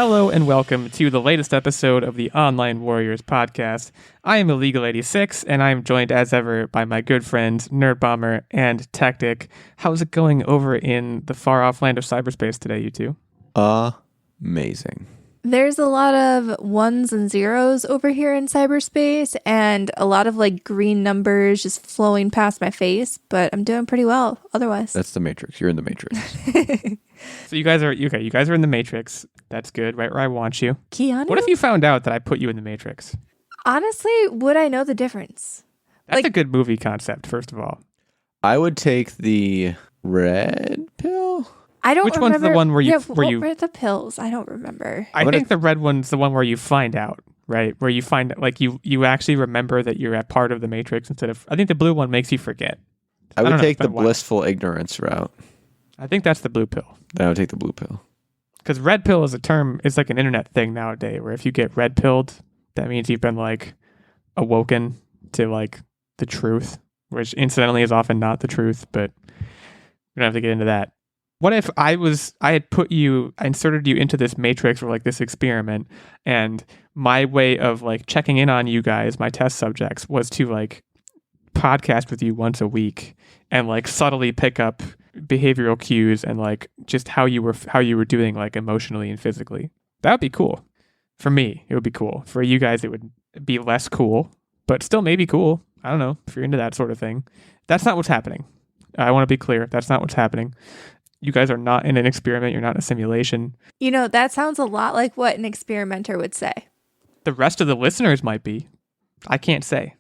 Hello and welcome to the latest episode of the Online Warriors podcast. I am Illeagle 86 and I am joined as ever by my good friends Nerdbomber and Techtic. How's it going over in the far off land of cyberspace today, you two? Amazing. There's a lot of ones and zeros over here in cyberspace and a lot of like green numbers just flowing past my face, but I'm doing pretty well otherwise. That's the Matrix. You're in the Matrix. So you guys are okay. You guys are in the Matrix. That's good, right where I want you. Keanu? What if you found out that I put you in the Matrix? Honestly, would I know the difference? That's a good movie concept, first of all. I would take the red pill. I don't Which remember. one's the one where you... what were the pills? I don't remember. I think the red one's the one where you find out, right? Where you find, like, you actually remember that you're a part of the Matrix instead of... I think the blue one makes you forget. I would take the blissful ignorance route. I think that's the blue pill. Then I would take the blue pill. Because red pill is a term, it's like an internet thing nowadays, where if you get red pilled, that means you've been, like, awoken to, like, the truth, which incidentally is often not the truth, but we don't have to get into that. What if I had put you, I inserted you into this matrix or like this experiment, and my way of like checking in on you guys, my test subjects, was to like podcast with you once a week and like subtly pick up behavioral cues and like just how you were doing like emotionally and physically. That would be cool. For me, it would be cool. For you guys, it would be less cool, but still maybe cool. I don't know if you're into that sort of thing. That's not what's happening. I want to be clear. That's not what's happening. You guys are not in an experiment. You're not in a simulation. You know, that sounds a lot like what an experimenter would say. The rest of the listeners might be. I can't say.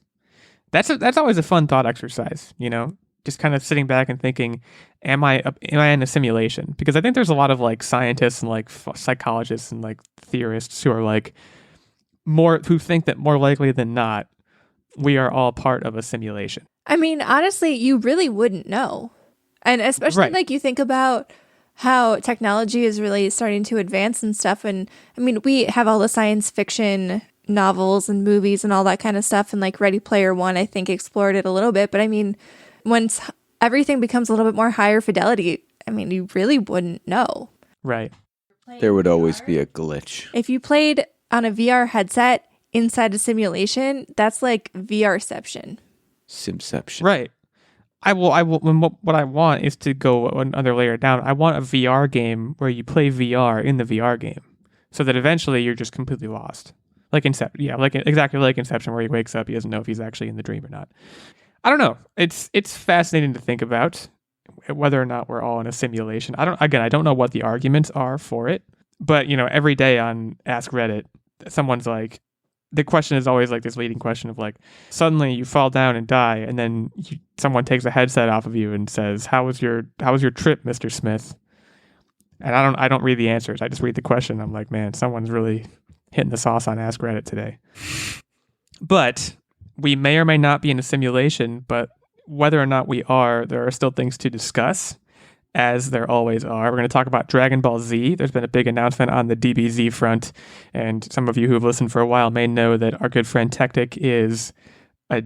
That's always a fun thought exercise, you know? Just kind of sitting back and thinking, am I in a simulation? Because I think there's a lot of like scientists and like psychologists and like theorists who are like who think that more likely than not, we are all part of a simulation. I mean, honestly, you really wouldn't know. And especially like you think about how technology is really starting to advance and stuff. And I mean, we have all the science fiction novels and movies and all that kind of stuff. And like Ready Player One, I think explored it a little bit. But I mean, once everything becomes a little bit more higher fidelity, I mean, you really wouldn't know. Right. There would always be a glitch. If you played on a VR headset inside a simulation, that's like VRception. Simception. Right. I will. What I want is to go another layer down. I want a VR game where you play VR in the VR game, so that eventually you're just completely lost. Like Inception, yeah, like exactly like Inception, where he wakes up, he doesn't know if he's actually in the dream or not. I don't know. It's fascinating to think about whether or not we're all in a simulation. I don't know what the arguments are for it, but you know, every day on Ask Reddit, someone's like, the question is always like this leading question of like, suddenly you fall down and die, and then someone takes a headset off of you and says, "How was your trip, Mr. Smith?" And I don't read the answers. I just read the question. I'm like, man, someone's really hitting the sauce on Ask Reddit today. But we may or may not be in a simulation, but whether or not we are, there are still things to discuss, as there always are. We're going to talk about Dragon Ball Z. There's been a big announcement on the DBZ front, and some of you who have listened for a while may know that our good friend Techtic is a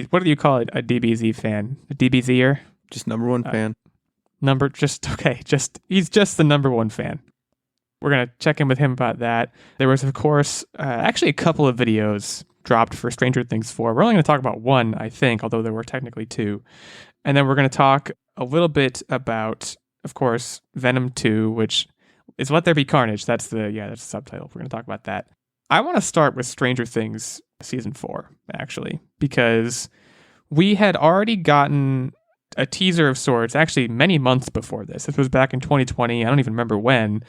what do you call it? A DBZ fan? A DBZer? Just number one fan. He's just the number one fan. We're going to check in with him about that. There was, of course, actually a couple of videos dropped for Stranger Things 4. We're only going to talk about one, I think, although there were technically two. And then we're going to talk a little bit about, of course, Venom 2, which is Let There Be Carnage. That's the subtitle. We're going to talk about that. I want to start with Stranger Things Season 4, actually, because we had already gotten a teaser of sorts, actually many months before this. This was back in 2020. I don't even remember when.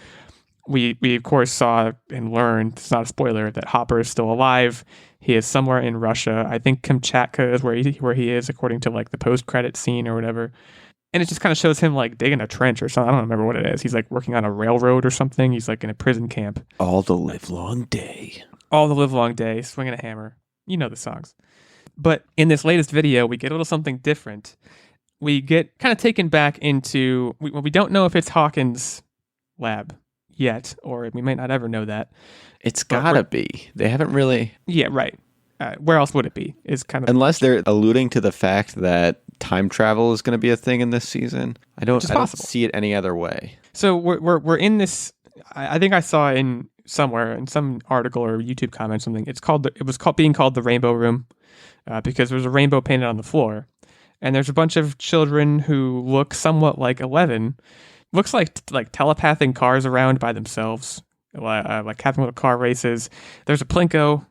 We of course saw and learned, it's not a spoiler, that Hopper is still alive. He is somewhere in Russia. I think Kamchatka is where he is, according to like the post-credit scene or whatever. And it just kind of shows him like digging a trench or something. I don't remember what it is. He's like working on a railroad or something. He's like in a prison camp. All the livelong day, swinging a hammer. You know the songs. But in this latest video, we get a little something different. We get kind of taken back into, we don't know if it's Hawkins' lab yet, or we might not ever know that. It's gotta be. They haven't really. Yeah, right. Where else would it be? Is kind of unless they're alluding to the fact that time travel is going to be a thing in this season. I don't see it any other way. So we're in this. I think I saw in somewhere in some article or YouTube comment, something. It was being called the Rainbow Room because there was a rainbow painted on the floor, and there's a bunch of children who look somewhat like 11. Looks like telepathing cars around by themselves, like having little car races. There's a Plinko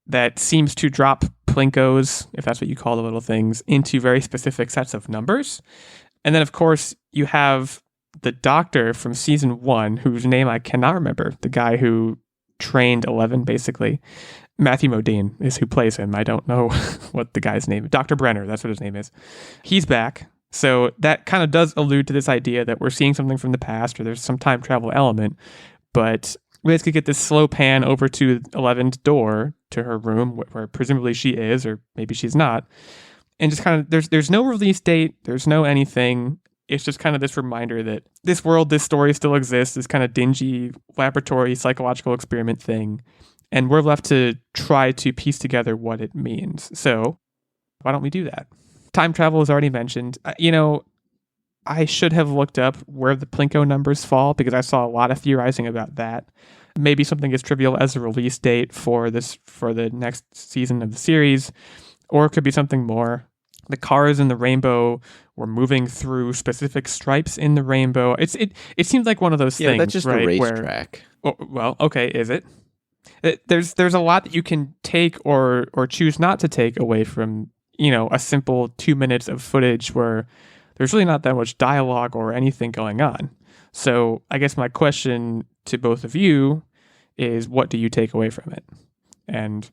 that seems to drop Plinkos, if that's what you call the little things, into very specific sets of numbers. And then, of course, you have the doctor from season 1, whose name I cannot remember, the guy who trained 11, basically. Matthew Modine is who plays him. I don't know what the guy's name is. Dr. Brenner, that's what his name is. He's back. So that kind of does allude to this idea that we're seeing something from the past, or there's some time travel element. But we basically get this slow pan over to 11's door to her room, where presumably she is, or maybe she's not. And just kind of, there's no release date, there's no anything. It's just kind of this reminder that this world, this story still exists, this kind of dingy laboratory psychological experiment thing. And we're left to try to piece together what it means. So why don't we do that? Time travel is already mentioned. I should have looked up where the Plinko numbers fall because I saw a lot of theorizing about that. Maybe something as trivial as a release date for the next season of the series, or it could be something more. The cars in the rainbow were moving through specific stripes in the rainbow. It seems like one of those things. Yeah, that's just right, a racetrack. Well, okay, is it? There's a lot that you can take or choose not to take away from a simple 2 minutes of footage where there's really not that much dialogue or anything going on. So I guess my question to both of you is, what do you take away from it? And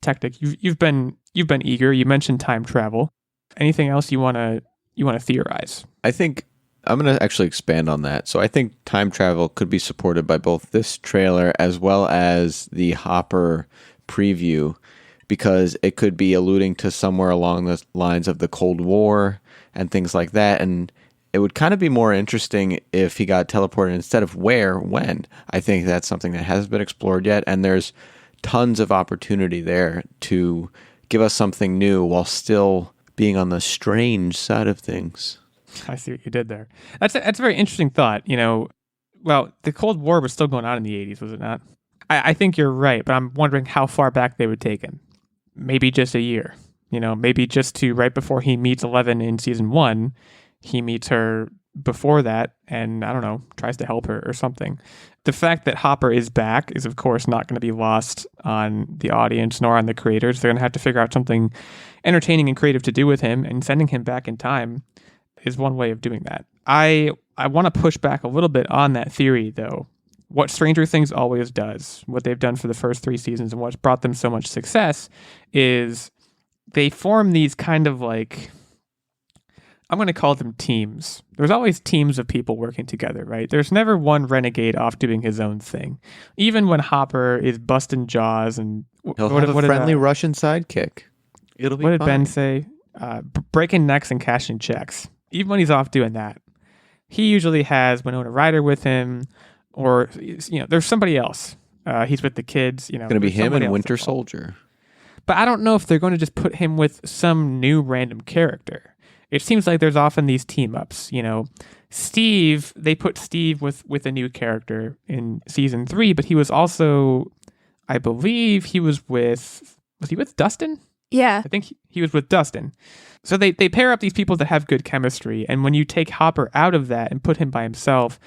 Techtic, you've been eager. You mentioned time travel. Anything else you want to theorize? I think I'm going to actually expand on that. So I think time travel could be supported by both this trailer as well as the Hopper preview, because it could be alluding to somewhere along the lines of the Cold War and things like that. And it would kind of be more interesting if he got teleported instead of when. I think that's something that hasn't been explored yet. And there's tons of opportunity there to give us something new while still being on the strange side of things. I see what you did there. That's a very interesting thought. Well, the Cold War was still going on in the 80s, was it not? I think you're right, but I'm wondering how far back they would take him. Maybe just a year. Maybe just to right before he meets 11 in season 1, he meets her before that and, I don't know, tries to help her or something. The fact that Hopper is back is, of course, not going to be lost on the audience nor on the creators. They're going to have to figure out something entertaining and creative to do with him, and sending him back in time is one way of doing that. I want to push back a little bit on that theory, though. What Stranger Things always does, what they've done for the first 3 seasons and what's brought them so much success, is they form these kind of like, I'm going to call them teams. There's always teams of people working together, right? There's never one renegade off doing his own thing. Even when Hopper is busting jaws and... He'll have a friendly Russian sidekick. It'll be What did fine. Ben say? Breaking necks and cashing checks. Even when he's off doing that, he usually has Winona Ryder with him, or there's somebody else. He's with the kids. It's going to be him and Winter Soldier. But I don't know if they're going to just put him with some new random character. It seems like there's often these team ups. Steve. They put Steve with a new character in season 3, but he was also, I believe, was he with Dustin? Yeah. I think he was with Dustin. So they pair up these people that have good chemistry, and when you take Hopper out of that and put him by himself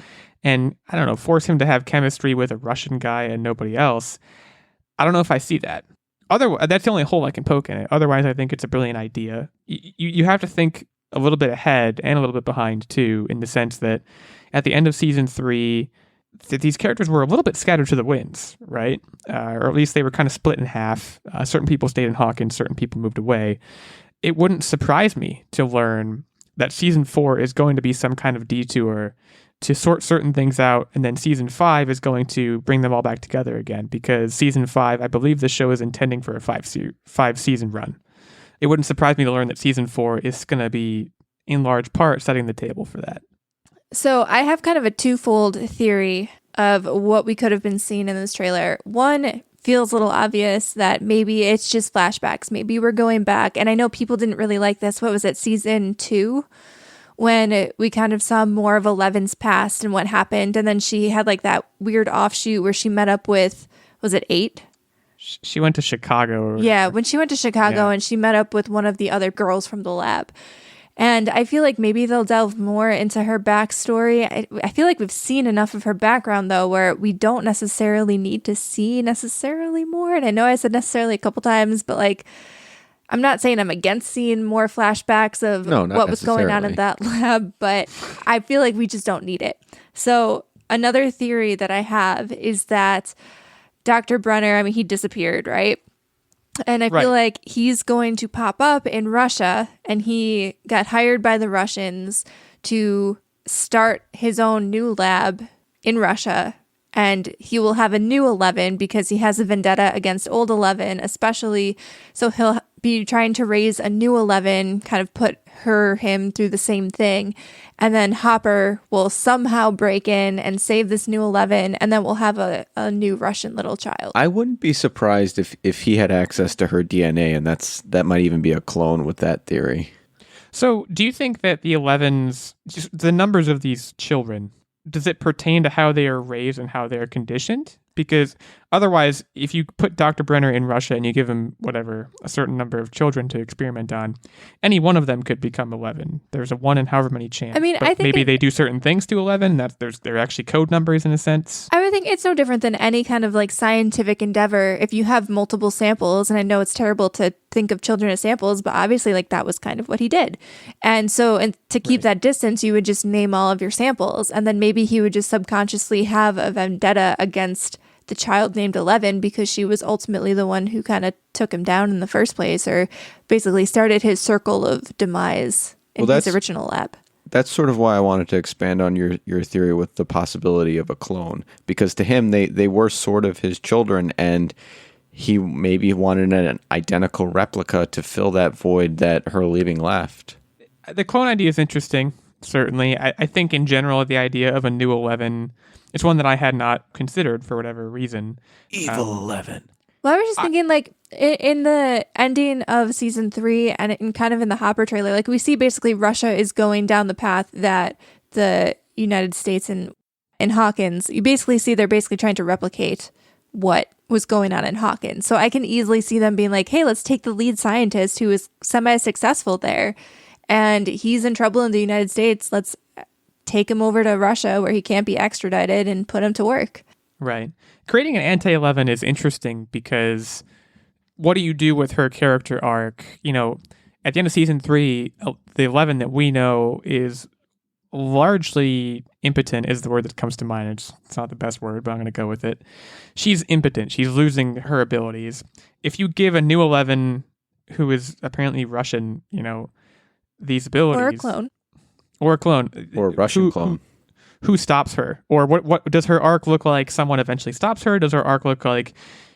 and, I don't know, force him to have chemistry with a Russian guy and nobody else, I don't know if I see that. That's the only hole I can poke in it. Otherwise, I think it's a brilliant idea. You have to think a little bit ahead and a little bit behind, too, in the sense that at the end of season 3, these characters were a little bit scattered to the winds, right? Or at least they were kind of split in half. Certain people stayed in Hawkins, certain people moved away. It wouldn't surprise me to learn that season 4 is going to be some kind of detour to sort certain things out, and then season 5 is going to bring them all back together again, because season 5, I believe the show is intending for a 5-season run. It wouldn't surprise me to learn that season 4 is going to be, in large part, setting the table for that. So I have kind of a twofold theory of what we could have been seeing in this trailer. One, feels a little obvious that maybe it's just flashbacks. Maybe we're going back. And I know people didn't really like this. What was it, season 2? when we kind of saw more of Eleven's past and what happened. And then she had like that weird offshoot where she met up with, was it 8? She went to Chicago. Yeah, when she went to Chicago and she met up with one of the other girls from the lab. And I feel like maybe they'll delve more into her backstory. I feel like we've seen enough of her background, though, where we don't necessarily need to see necessarily more. And I know I said necessarily a couple times, but like, I'm not saying I'm against seeing more flashbacks of what was going on in that lab, but I feel like we just don't need it. So another theory that I have is that Dr. Brenner, I mean, he disappeared, right? And I feel like he's going to pop up in Russia, and he got hired by the Russians to start his own new lab in Russia. And he will have a new 11 because he has a vendetta against old 11, especially. So he'll be trying to raise a new 11, kind of put him through the same thing. And then Hopper will somehow break in and save this new 11. And then we'll have a new Russian little child. I wouldn't be surprised if he had access to her DNA, and that might even be a clone with that theory. So do you think that the 11s, just the numbers of these children, does it pertain to how they are raised and how they are conditioned? Because otherwise, if you put Dr. Brenner in Russia and you give him whatever, a certain number of children to experiment on, any one of them could become 11. There's a 1 in however many chance. I mean, but I think maybe they do certain things to 11. They're actually code numbers in a sense. I would think it's no different than any kind of like scientific endeavor. If you have multiple samples, and I know it's terrible to think of children as samples, but obviously like that was kind of what he did. And so, and to keep that distance, you would just name all of your samples. And then maybe he would just subconsciously have a vendetta against the child named 11 because she was ultimately the one who kind of took him down in the first place, or basically started his circle of demise in his original lab. That's sort of why I wanted to expand on your theory with the possibility of a clone, because to him they were sort of his children, and he maybe wanted an identical replica to fill that void that her leaving left. The clone idea is interesting, certainly. I think in general the idea of a new 11, it's one that I had not considered for whatever reason. Evil 11. Well, I was just thinking, like, in the ending of season 3 and kind of in the Hopper trailer, like, we see basically Russia is going down the path that the United States and Hawkins, you basically see they're basically trying to replicate what was going on in Hawkins. So I can easily see them being like, hey, let's take the lead scientist who is semi-successful there, and he's in trouble in the United States. Let's take him over to Russia where he can't be extradited and put him to work. Right. Creating an anti-11 is interesting because what do you do with her character arc? You know, at the end of season 3, the 11 that we know is largely impotent is the word that comes to mind. It's not the best word, but I'm going to go with it. She's impotent. She's losing her abilities. If you give a new 11 who is apparently Russian, you know, these abilities. Or a clone. Or a clone. Or a Russian clone. Who stops her? Or what does her arc look like? Someone eventually stops her? Does her arc look like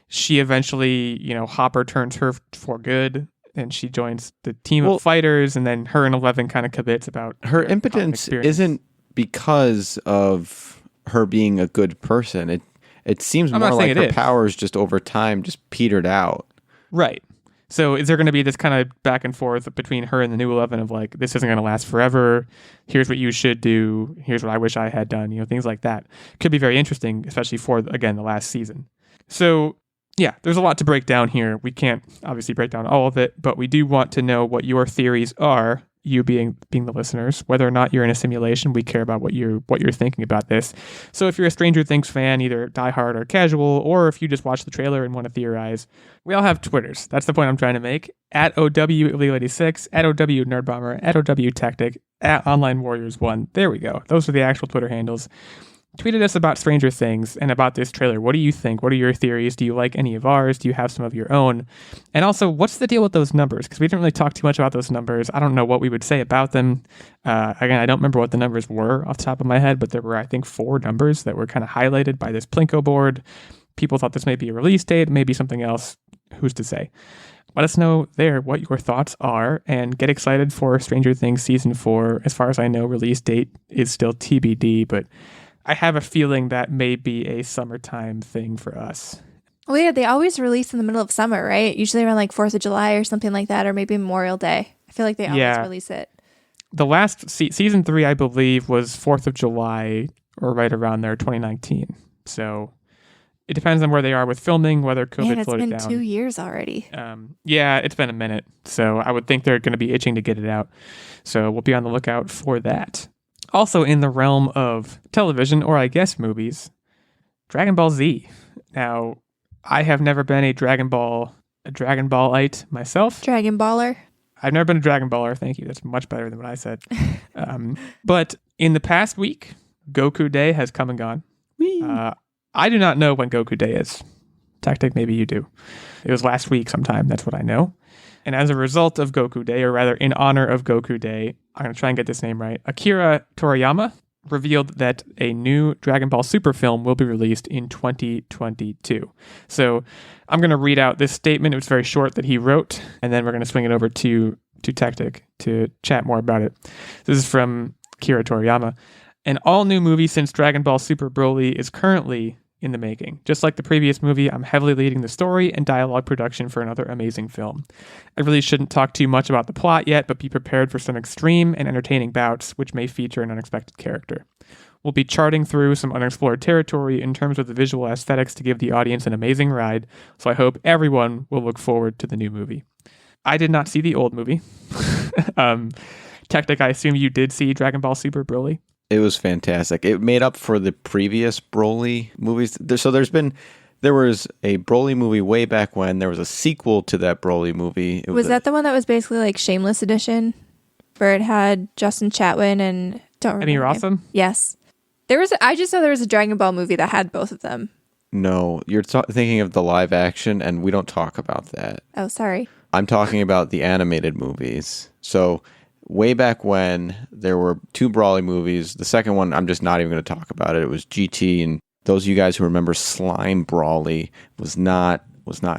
she eventually, you know, Hopper turns her for good and she joins the team of fighters, and then her and 11 kind of kibitz about her impotence isn't because of her being a good person. It seems more like her powers just over time just petered out. Right. So is there going to be this kind of back and forth between her and the new 11 of like, this isn't going to last forever. Here's what you should do. Here's what I wish I had done. You know, things like that. Could be very interesting, especially for, again, the last season. So yeah, there's a lot to break down here. We can't obviously break down all of it, but we do want to know what your theories are, you being the listeners. Whether or not you're in a simulation, we care about what you're thinking about this. So if you're a Stranger Things fan, either diehard or casual, or if you just watch the trailer and want to theorize, we all have Twitters. That's the point I'm trying to make. At @OW86, at OW Nerdbomber, at OW Techtic, at Online Warriors 1. There we go. Those are the actual Twitter handles. Tweeted us about Stranger Things and about this trailer. What do you think? What are your theories? Do you like any of ours? Do you have some of your own? And also, what's the deal with those numbers? Because we didn't really talk too much about those numbers. I don't know what we would say about them. Again, I don't remember what the numbers were off the top of my head, but there were, I think, 4 numbers that were kind of highlighted by this Plinko board. People thought this may be a release date, maybe something else. Who's to say? Let us know there what your thoughts are, and get excited for Stranger Things Season 4. As far as I know, release date is still TBD, but I have a feeling that may be a summertime thing for us. Well, yeah, they always release in the middle of summer, right? Usually around like 4th of July or something like that, or maybe Memorial Day. I feel like they always release it. the last season 3, I believe, was 4th of July or right around there, 2019. So it depends on where they are with filming, whether COVID slowed it down. It's been 2 years already. Yeah, it's been a minute. So I would think they're going to be itching to get it out. So we'll be on the lookout for that. Also in the realm of television, or I guess movies, Dragon Ball Z. Now, I have never been a Dragon Ballite myself. Dragon Baller. I've never been a Dragon Baller. Thank you. That's much better than what I said. But in the past week, Goku Day has come and gone. I do not know when Goku Day is. Techtic, maybe you do. It was last week sometime. That's what I know. And as a result of Goku Day, or rather in honor of Goku Day, I'm going to try and get this name right. Akira Toriyama revealed that a new Dragon Ball Super film will be released in 2022. So I'm going to read out this statement. It was very short that he wrote, and then we're going to swing it over to Techtic to chat more about it. This is from Akira Toriyama. An all-new movie since Dragon Ball Super Broly is currently in the making. Just like the previous movie, I'm heavily leading the story and dialogue production for another amazing film. I really shouldn't talk too much about the plot yet, but be prepared for some extreme and entertaining bouts, which may feature an unexpected character. We'll be charting through some unexplored territory in terms of the visual aesthetics to give the audience an amazing ride, so I hope everyone will look forward to the new movie. I did not see the old movie. Techtic, I assume you did see Dragon Ball Super Broly? It was fantastic. It made up for the previous Broly movies. There was a Broly movie way back when. There was a sequel to that Broly movie. Was that the one that was basically like Shameless Edition, where it had Justin Chatwin and Emmy Rossum? Yes, I just know there was a Dragon Ball movie that had both of them. No, you're thinking of the live action, and we don't talk about that. Oh, sorry. I'm talking about the animated movies. So way back when, there were 2 Brawly movies. The second one, I'm just not even going to talk about it. It was GT, and those of you guys who remember Slime Brawly was not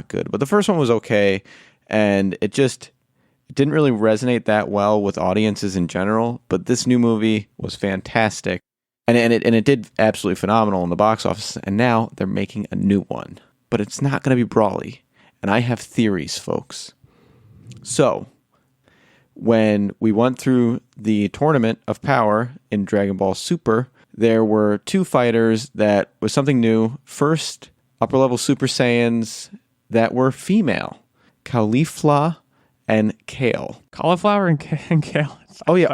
good. But the first one was okay, and it didn't really resonate that well with audiences in general. But this new movie was fantastic, and it did absolutely phenomenal in the box office. And now they're making a new one, but it's not going to be Brawly. And I have theories, folks. So when we went through the Tournament of Power in Dragon Ball Super, there were 2 fighters that was something new. First, upper-level Super Saiyans that were female. Caulifla and Kale. Cauliflower and Kale. Oh yeah,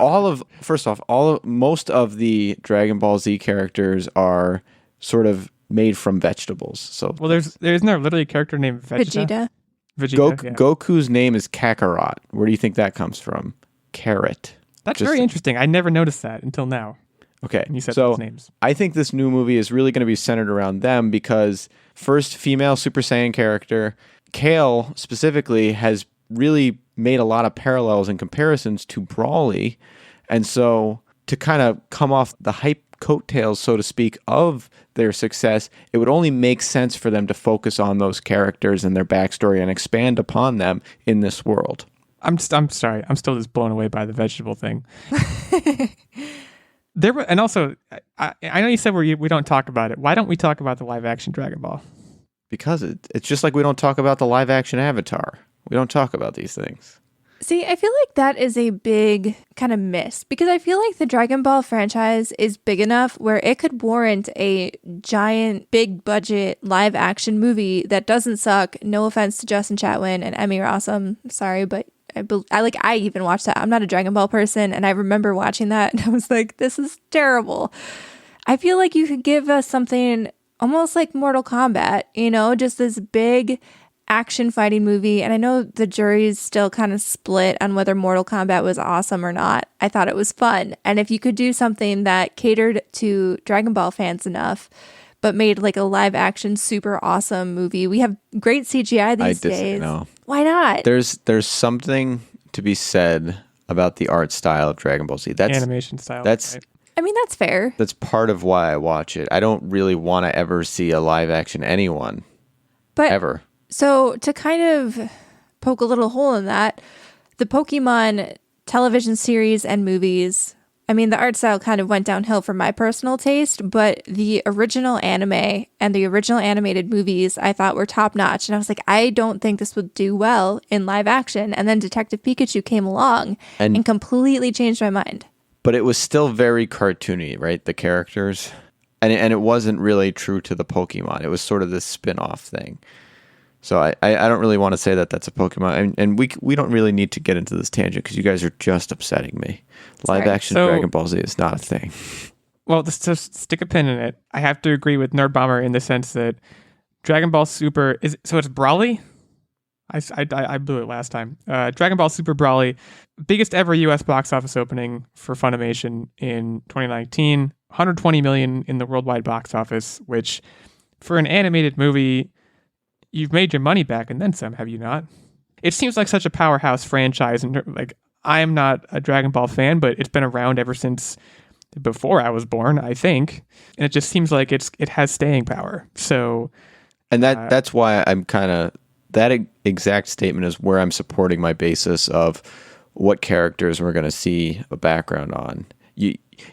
most of the Dragon Ball Z characters are sort of made from vegetables. So there's no literally a character named Vegeta. Vegeta. Goku's name is Kakarot. Where do you think that comes from? Carrot. That's very interesting. I never noticed that until now. Okay, you said so those names. I think this new movie is really going to be centered around them because first female Super Saiyan character, Kale specifically, has really made a lot of parallels and comparisons to Brawly. And so to kind of come off the hype coattails, so to speak, of their success, it would only make sense for them to focus on those characters and their backstory and expand upon them in this world. I'm sorry. I'm still just blown away by the vegetable thing. And also, I know you said we don't talk about it. Why don't we talk about the live action Dragon Ball? Because it's just like we don't talk about the live action Avatar. We don't talk about these things. See, I feel like that is a big kind of miss because I feel like the Dragon Ball franchise is big enough where it could warrant a giant, big budget live action movie that doesn't suck. No offense to Justin Chatwin and Emmy Rossum. Sorry, but I even watched that. I'm not a Dragon Ball person, and I remember watching that and I was like, this is terrible. I feel like you could give us something almost like Mortal Kombat, just this big action fighting movie. And I know the jury's still kind of split on whether Mortal Kombat was awesome or not. I thought it was fun. And if you could do something that catered to Dragon Ball fans enough, but made like a live action super awesome movie. We have great CGI these days. No. Why not? There's something to be said about the art style of Dragon Ball Z. That's animation style. That's right? I mean, that's fair. That's part of why I watch it. I don't really want to ever see a live action anyone. But ever. So to kind of poke a little hole in that, the Pokemon television series and movies I mean, the art style kind of went downhill for my personal taste, but the original anime and the original animated movies I thought were top notch. And I was like, I don't think this would do well in live action. And then Detective Pikachu came along and completely changed my mind. But it was still very cartoony, right? The characters. And it wasn't really true to the Pokemon. It was sort of this spin-off thing. So I don't really want to say that that's a Pokemon. And we don't really need to get into this tangent because you guys are just upsetting me. Live action Dragon Ball Z is not a thing. Well, just stick a pin in it. I have to agree with Nerdbomber in the sense that Dragon Ball Super it's Brawly. I blew it last time. Dragon Ball Super Brawly, biggest ever U.S. box office opening for Funimation in 2019. 120 million in the worldwide box office, which for an animated movie, you've made your money back and then some, have you not? It seems like such a powerhouse franchise, and like I am not a Dragon Ball fan, but it's been around ever since before I was born, I think, and it just seems like it has staying power. So, and that's why I'm kind of that exact statement is where I'm supporting my basis of what characters we're going to see a background on.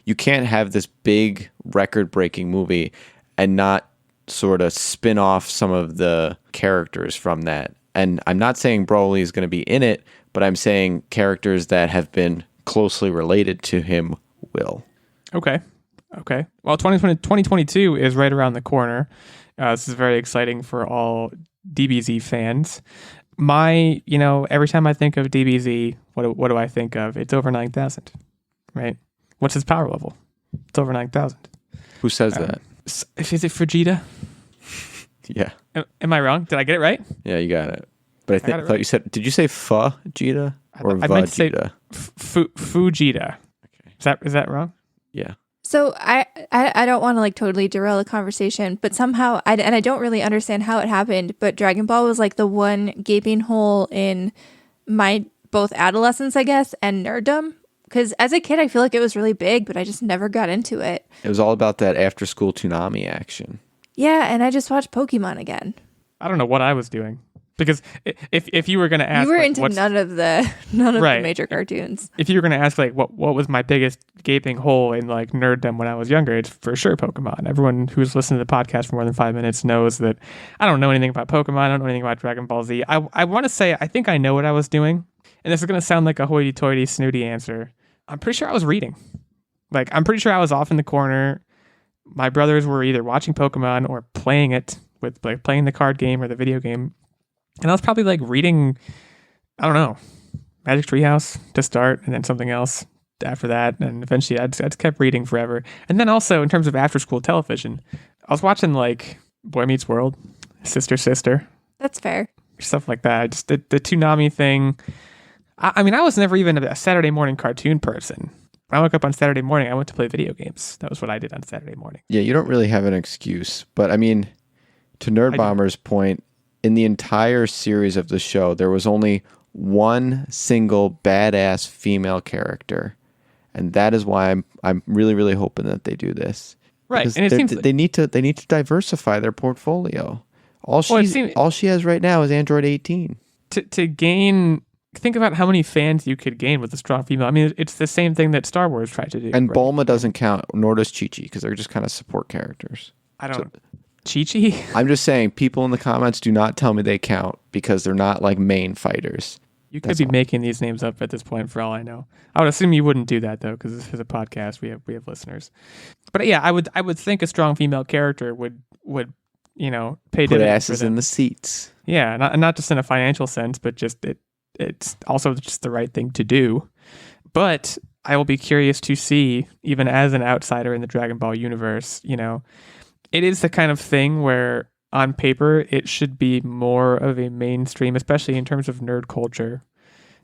You can't have this big record-breaking movie and not sort of spin off some of the characters from that. And I'm not saying Broly is going to be in it, but I'm saying characters that have been closely related to him will. Okay. Well, 2022 is right around the corner. This is very exciting for all DBZ fans. Every time I think of DBZ, what do I think of? It's over 9,000, right? What's his power level? It's over 9,000. Who says that? Is it Vegeta? Yeah. Am I wrong? Did I get it right? Yeah, you got it. But I thought you said, did you say Vegeta or Vegeta? I meant to say Fujita. Okay. Is that wrong? Yeah. So I don't want to like totally derail the conversation, but somehow I don't really understand how it happened, but Dragon Ball was like the one gaping hole in my both adolescence, I guess, and nerddom. Because as a kid, I feel like it was really big, but I just never got into it. It was all about that after-school Toonami action. Yeah, and I just watched Pokemon again. I don't know what I was doing. Because if you were going to ask... You were into none of the major cartoons. If you were going to ask, like, what was my biggest gaping hole in, like, nerddom when I was younger, it's for sure Pokemon. Everyone who's listened to the podcast for more than 5 minutes knows that I don't know anything about Pokemon. I don't know anything about Dragon Ball Z. I want to say I think I know what I was doing. And this is going to sound like a hoity-toity, snooty answer. I'm pretty sure I was reading. Like, I'm pretty sure I was off in the corner. My brothers were either watching Pokemon or playing it with, like, playing the card game or the video game. And I was probably, like, reading, I don't know, Magic Treehouse to start, and then something else after that. And eventually I just kept reading forever. And then also, in terms of after-school television, I was watching, like, Boy Meets World, Sister. That's fair. Stuff like that. Just the Toonami thing. I mean, I was never even a Saturday morning cartoon person. When I woke up on Saturday morning, I went to play video games. That was what I did on Saturday morning. Yeah, you don't really have an excuse. But, I mean, to Nerdbomber's point, in the entire series of the show, there was only one single badass female character. And that is why I'm really, really hoping that they do this. Right. Because and it seems they need to diversify their portfolio. All she has right now is Android 18. To gain... Think about how many fans you could gain with a strong female. I mean, it's the same thing that Star Wars tried to do. And right? Bulma doesn't count, nor does Chi-Chi, because they're just kind of support characters. I don't... Chi-Chi? I'm just saying, people in the comments do not tell me they count, because they're not like main fighters. You could be making these names up at this point, for all I know. I would assume you wouldn't do that, though, because this is a podcast. We have listeners. But yeah, I would think a strong female character would pay put asses in the seats. Yeah, not just in a financial sense, but just it's also just the right thing to do. But I will be curious to see, even as an outsider in the Dragon Ball universe, it is the kind of thing where on paper it should be more of a mainstream, especially in terms of nerd culture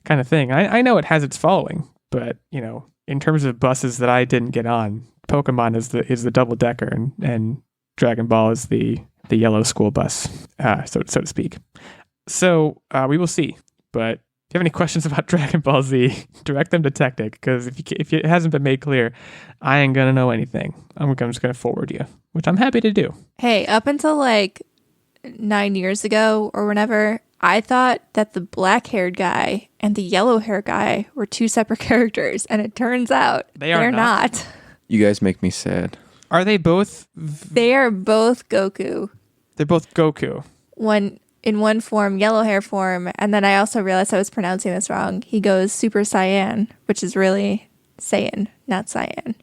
kind of thing. I know it has its following, but in terms of buses that I didn't get on, Pokemon is the double decker and Dragon Ball is the yellow school bus, so to speak. So we will see. But if you have any questions about Dragon Ball Z, direct them to Techtic, because if it hasn't been made clear, I ain't gonna know anything. I'm just gonna forward you, which I'm happy to do. Hey, up until like 9 years ago or whenever, I thought that the black-haired guy and the yellow-haired guy were two separate characters, and it turns out they're not. You guys make me sad. Are they both? They are both Goku. They're both Goku. One in one form, yellow hair form, and then I also realized I was pronouncing this wrong. He goes Super Saiyan, which is really Saiyan, not Cyan.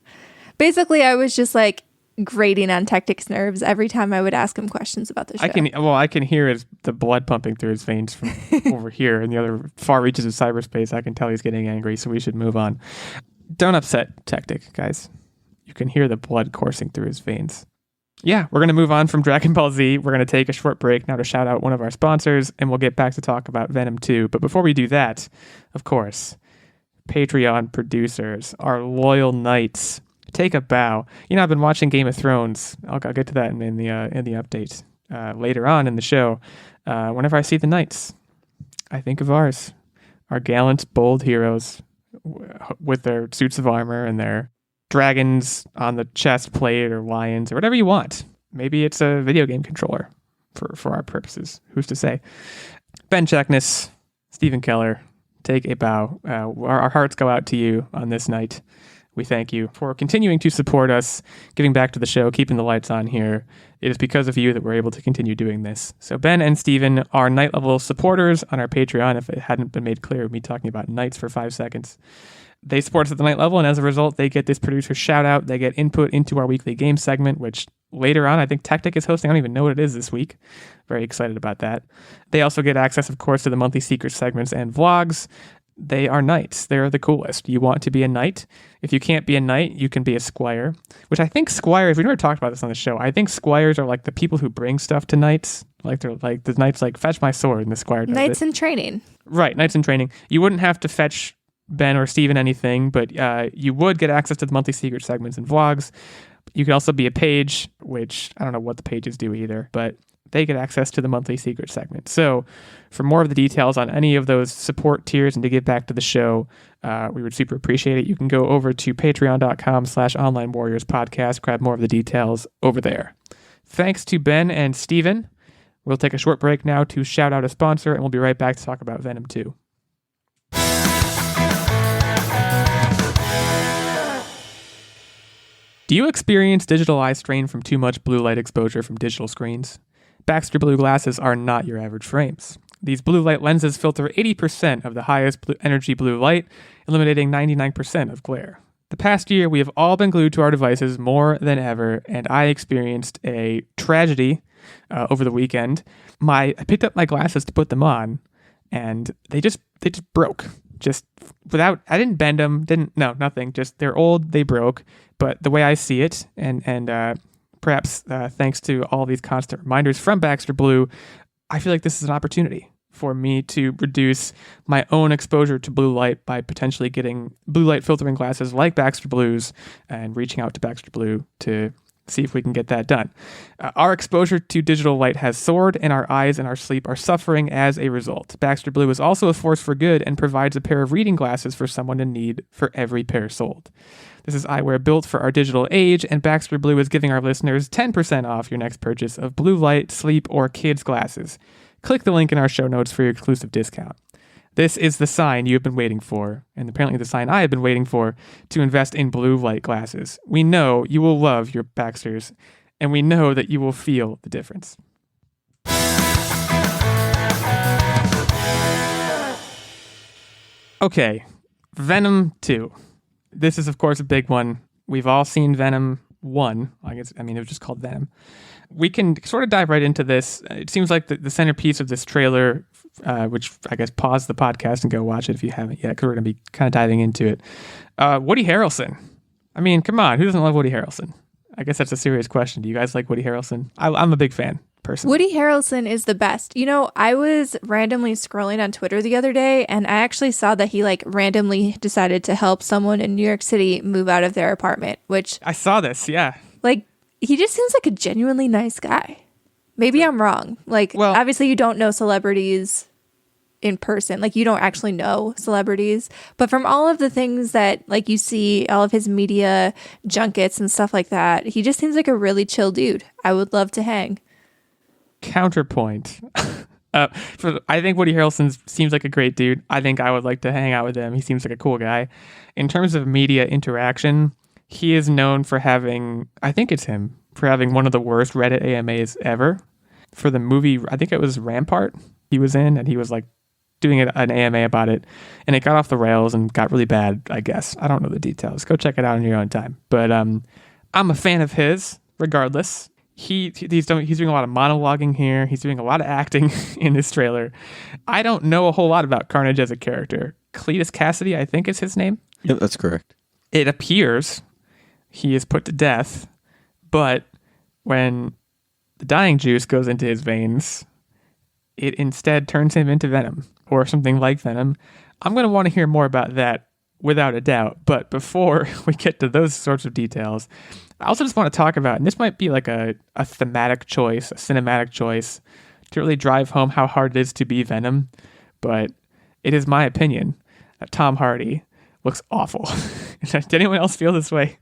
Basically, I was just like grating on Techtic's nerves every time I would ask him questions about the show. I can hear the blood pumping through his veins from over here in the other far reaches of cyberspace. I can tell he's getting angry, so we should move on. Don't upset Techtic, guys. You can hear the blood coursing through his veins. Yeah, we're going to move on from Dragon Ball Z. We're going to take a short break now to shout out one of our sponsors, and we'll get back to talk about Venom 2. But before we do that, of course, Patreon producers, our loyal knights, take a bow. You know, I've been watching Game of Thrones. I'll get to that in the update later on in the show. Whenever I see the knights, I think of ours, our gallant, bold heroes with their suits of armor and their dragons on the chest plate or lions or whatever you want. Maybe it's a video game controller for our purposes. Who's to say? Ben Checkness, Stephen Keller, take a bow. Our hearts go out to you on this night. We thank you for continuing to support us, giving back to the show, keeping the lights on here. It is because of you that we're able to continue doing this. So Ben and Steven are night level supporters on our Patreon. If it hadn't been made clear, me talking about knights for 5 seconds. They support us at the night level, and as a result, they get this producer shout out. They get input into our weekly game segment, which later on, I think Techtic is hosting. I don't even know what it is this week. Very excited about that. They also get access, of course, to the monthly secret segments and vlogs. They are knights. They're the coolest. You want to be a knight? If you can't be a knight, you can be a squire, which I think squires, we've never talked about this on the show. I think squires are like the people who bring stuff to knights. Like they're like the knights like fetch my sword and the squire does Knights it. in training. Right, knights in training. You wouldn't have to fetch Ben or Steven anything, but you would get access to the monthly secret segments and vlogs. You can also be a page, which I don't know what the pages do either, but they get access to the monthly secret segment. So for more of the details on any of those support tiers and to give back to the show, we would super appreciate it. You can go over to patreon.com/onlinewarriorspodcast, grab more of the details over there. Thanks to Ben and Steven. We'll take a short break now to shout out a sponsor, and we'll be right back to talk about Venom 2. Do you experience digital eye strain from too much blue light exposure from digital screens? Baxter Blue glasses are not your average frames. These blue light lenses filter 80% of the highest energy blue light, eliminating 99% of glare. The past year, we have all been glued to our devices more than ever, and I experienced a tragedy over the weekend. I picked up my glasses to put them on, and they just broke. I didn't bend them, nothing. Just they're old, they broke. But the way I see it, and perhaps thanks to all these constant reminders from Baxter Blue, I feel like this is an opportunity for me to reduce my own exposure to blue light by potentially getting blue light filtering glasses like Baxter Blue's and reaching out to Baxter Blue to see if we can get that done. Our exposure to digital light has soared, and our eyes and our sleep are suffering as a result. Baxter Blue is also a force for good and provides a pair of reading glasses for someone in need for every pair sold. This is eyewear built for our digital age, and Baxter Blue is giving our listeners 10% off your next purchase of blue light, sleep, or kids glasses. Click the link in our show notes for your exclusive discount. This is the sign you have been waiting for, and apparently the sign I have been waiting for, to invest in blue light glasses. We know you will love your Baxters, and we know that you will feel the difference. Okay, Venom 2. This is, of course, a big one. We've all seen Venom 1. It was just called Venom. We can sort of dive right into this. It seems like the centerpiece of this trailer, which I guess pause the podcast and go watch it if you haven't yet, because we're going to be kind of diving into it. Woody Harrelson. I mean, come on. Who doesn't love Woody Harrelson? I guess that's a serious question. Do you guys like Woody Harrelson? I'm a big fan, personally. Woody Harrelson is the best. You know, I was randomly scrolling on Twitter the other day, and I actually saw that he randomly decided to help someone in New York City move out of their apartment, which... I saw this, yeah. He just seems like a genuinely nice guy. Maybe I'm wrong. Obviously you don't know celebrities in person. You don't actually know celebrities. But from all of the things that, you see, all of his media junkets and stuff like that, he just seems like a really chill dude. I would love to hang. Counterpoint. I think Woody Harrelson seems like a great dude. I think I would like to hang out with him. He seems like a cool guy. In terms of media interaction, he is known for having, I think it's him, for having one of the worst Reddit AMAs ever. For the movie, I think it was Rampart he was in, and he was like doing an AMA about it, and it got off the rails and got really bad, I guess. I don't know the details. Go check it out on your own time. But I'm a fan of his, regardless. He's doing a lot of monologuing here. He's doing a lot of acting in this trailer. I don't know a whole lot about Carnage as a character. Cletus Cassidy, I think is his name. Yep, that's correct. It appears he is put to death, but when the dying juice goes into his veins, it instead turns him into Venom, or something like Venom. I'm going to want to hear more about that without a doubt. But before we get to those sorts of details, I also just want to talk about, and this might be like a thematic choice, a cinematic choice, to really drive home how hard it is to be Venom. But it is my opinion that Tom Hardy looks awful. Did anyone else feel this way?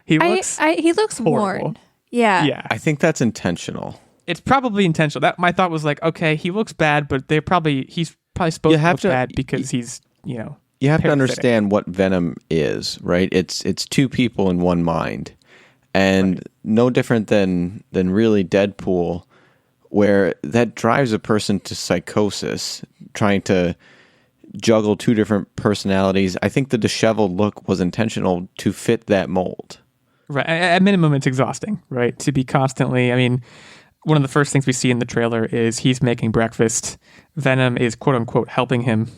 He looks worn. Yeah. Yeah. I think that's intentional. It's probably intentional. That my thought was like, okay, he looks bad, but he's probably supposed to look bad because he's, you have to understand what Venom is, right? It's two people in one mind. And right. No different than really Deadpool, where that drives a person to psychosis, trying to juggle two different personalities. I think the disheveled look was intentional to fit that mold. Right. At minimum, it's exhausting, right? To be constantly, I mean, one of the first things we see in the trailer is he's making breakfast. Venom is, quote unquote, helping him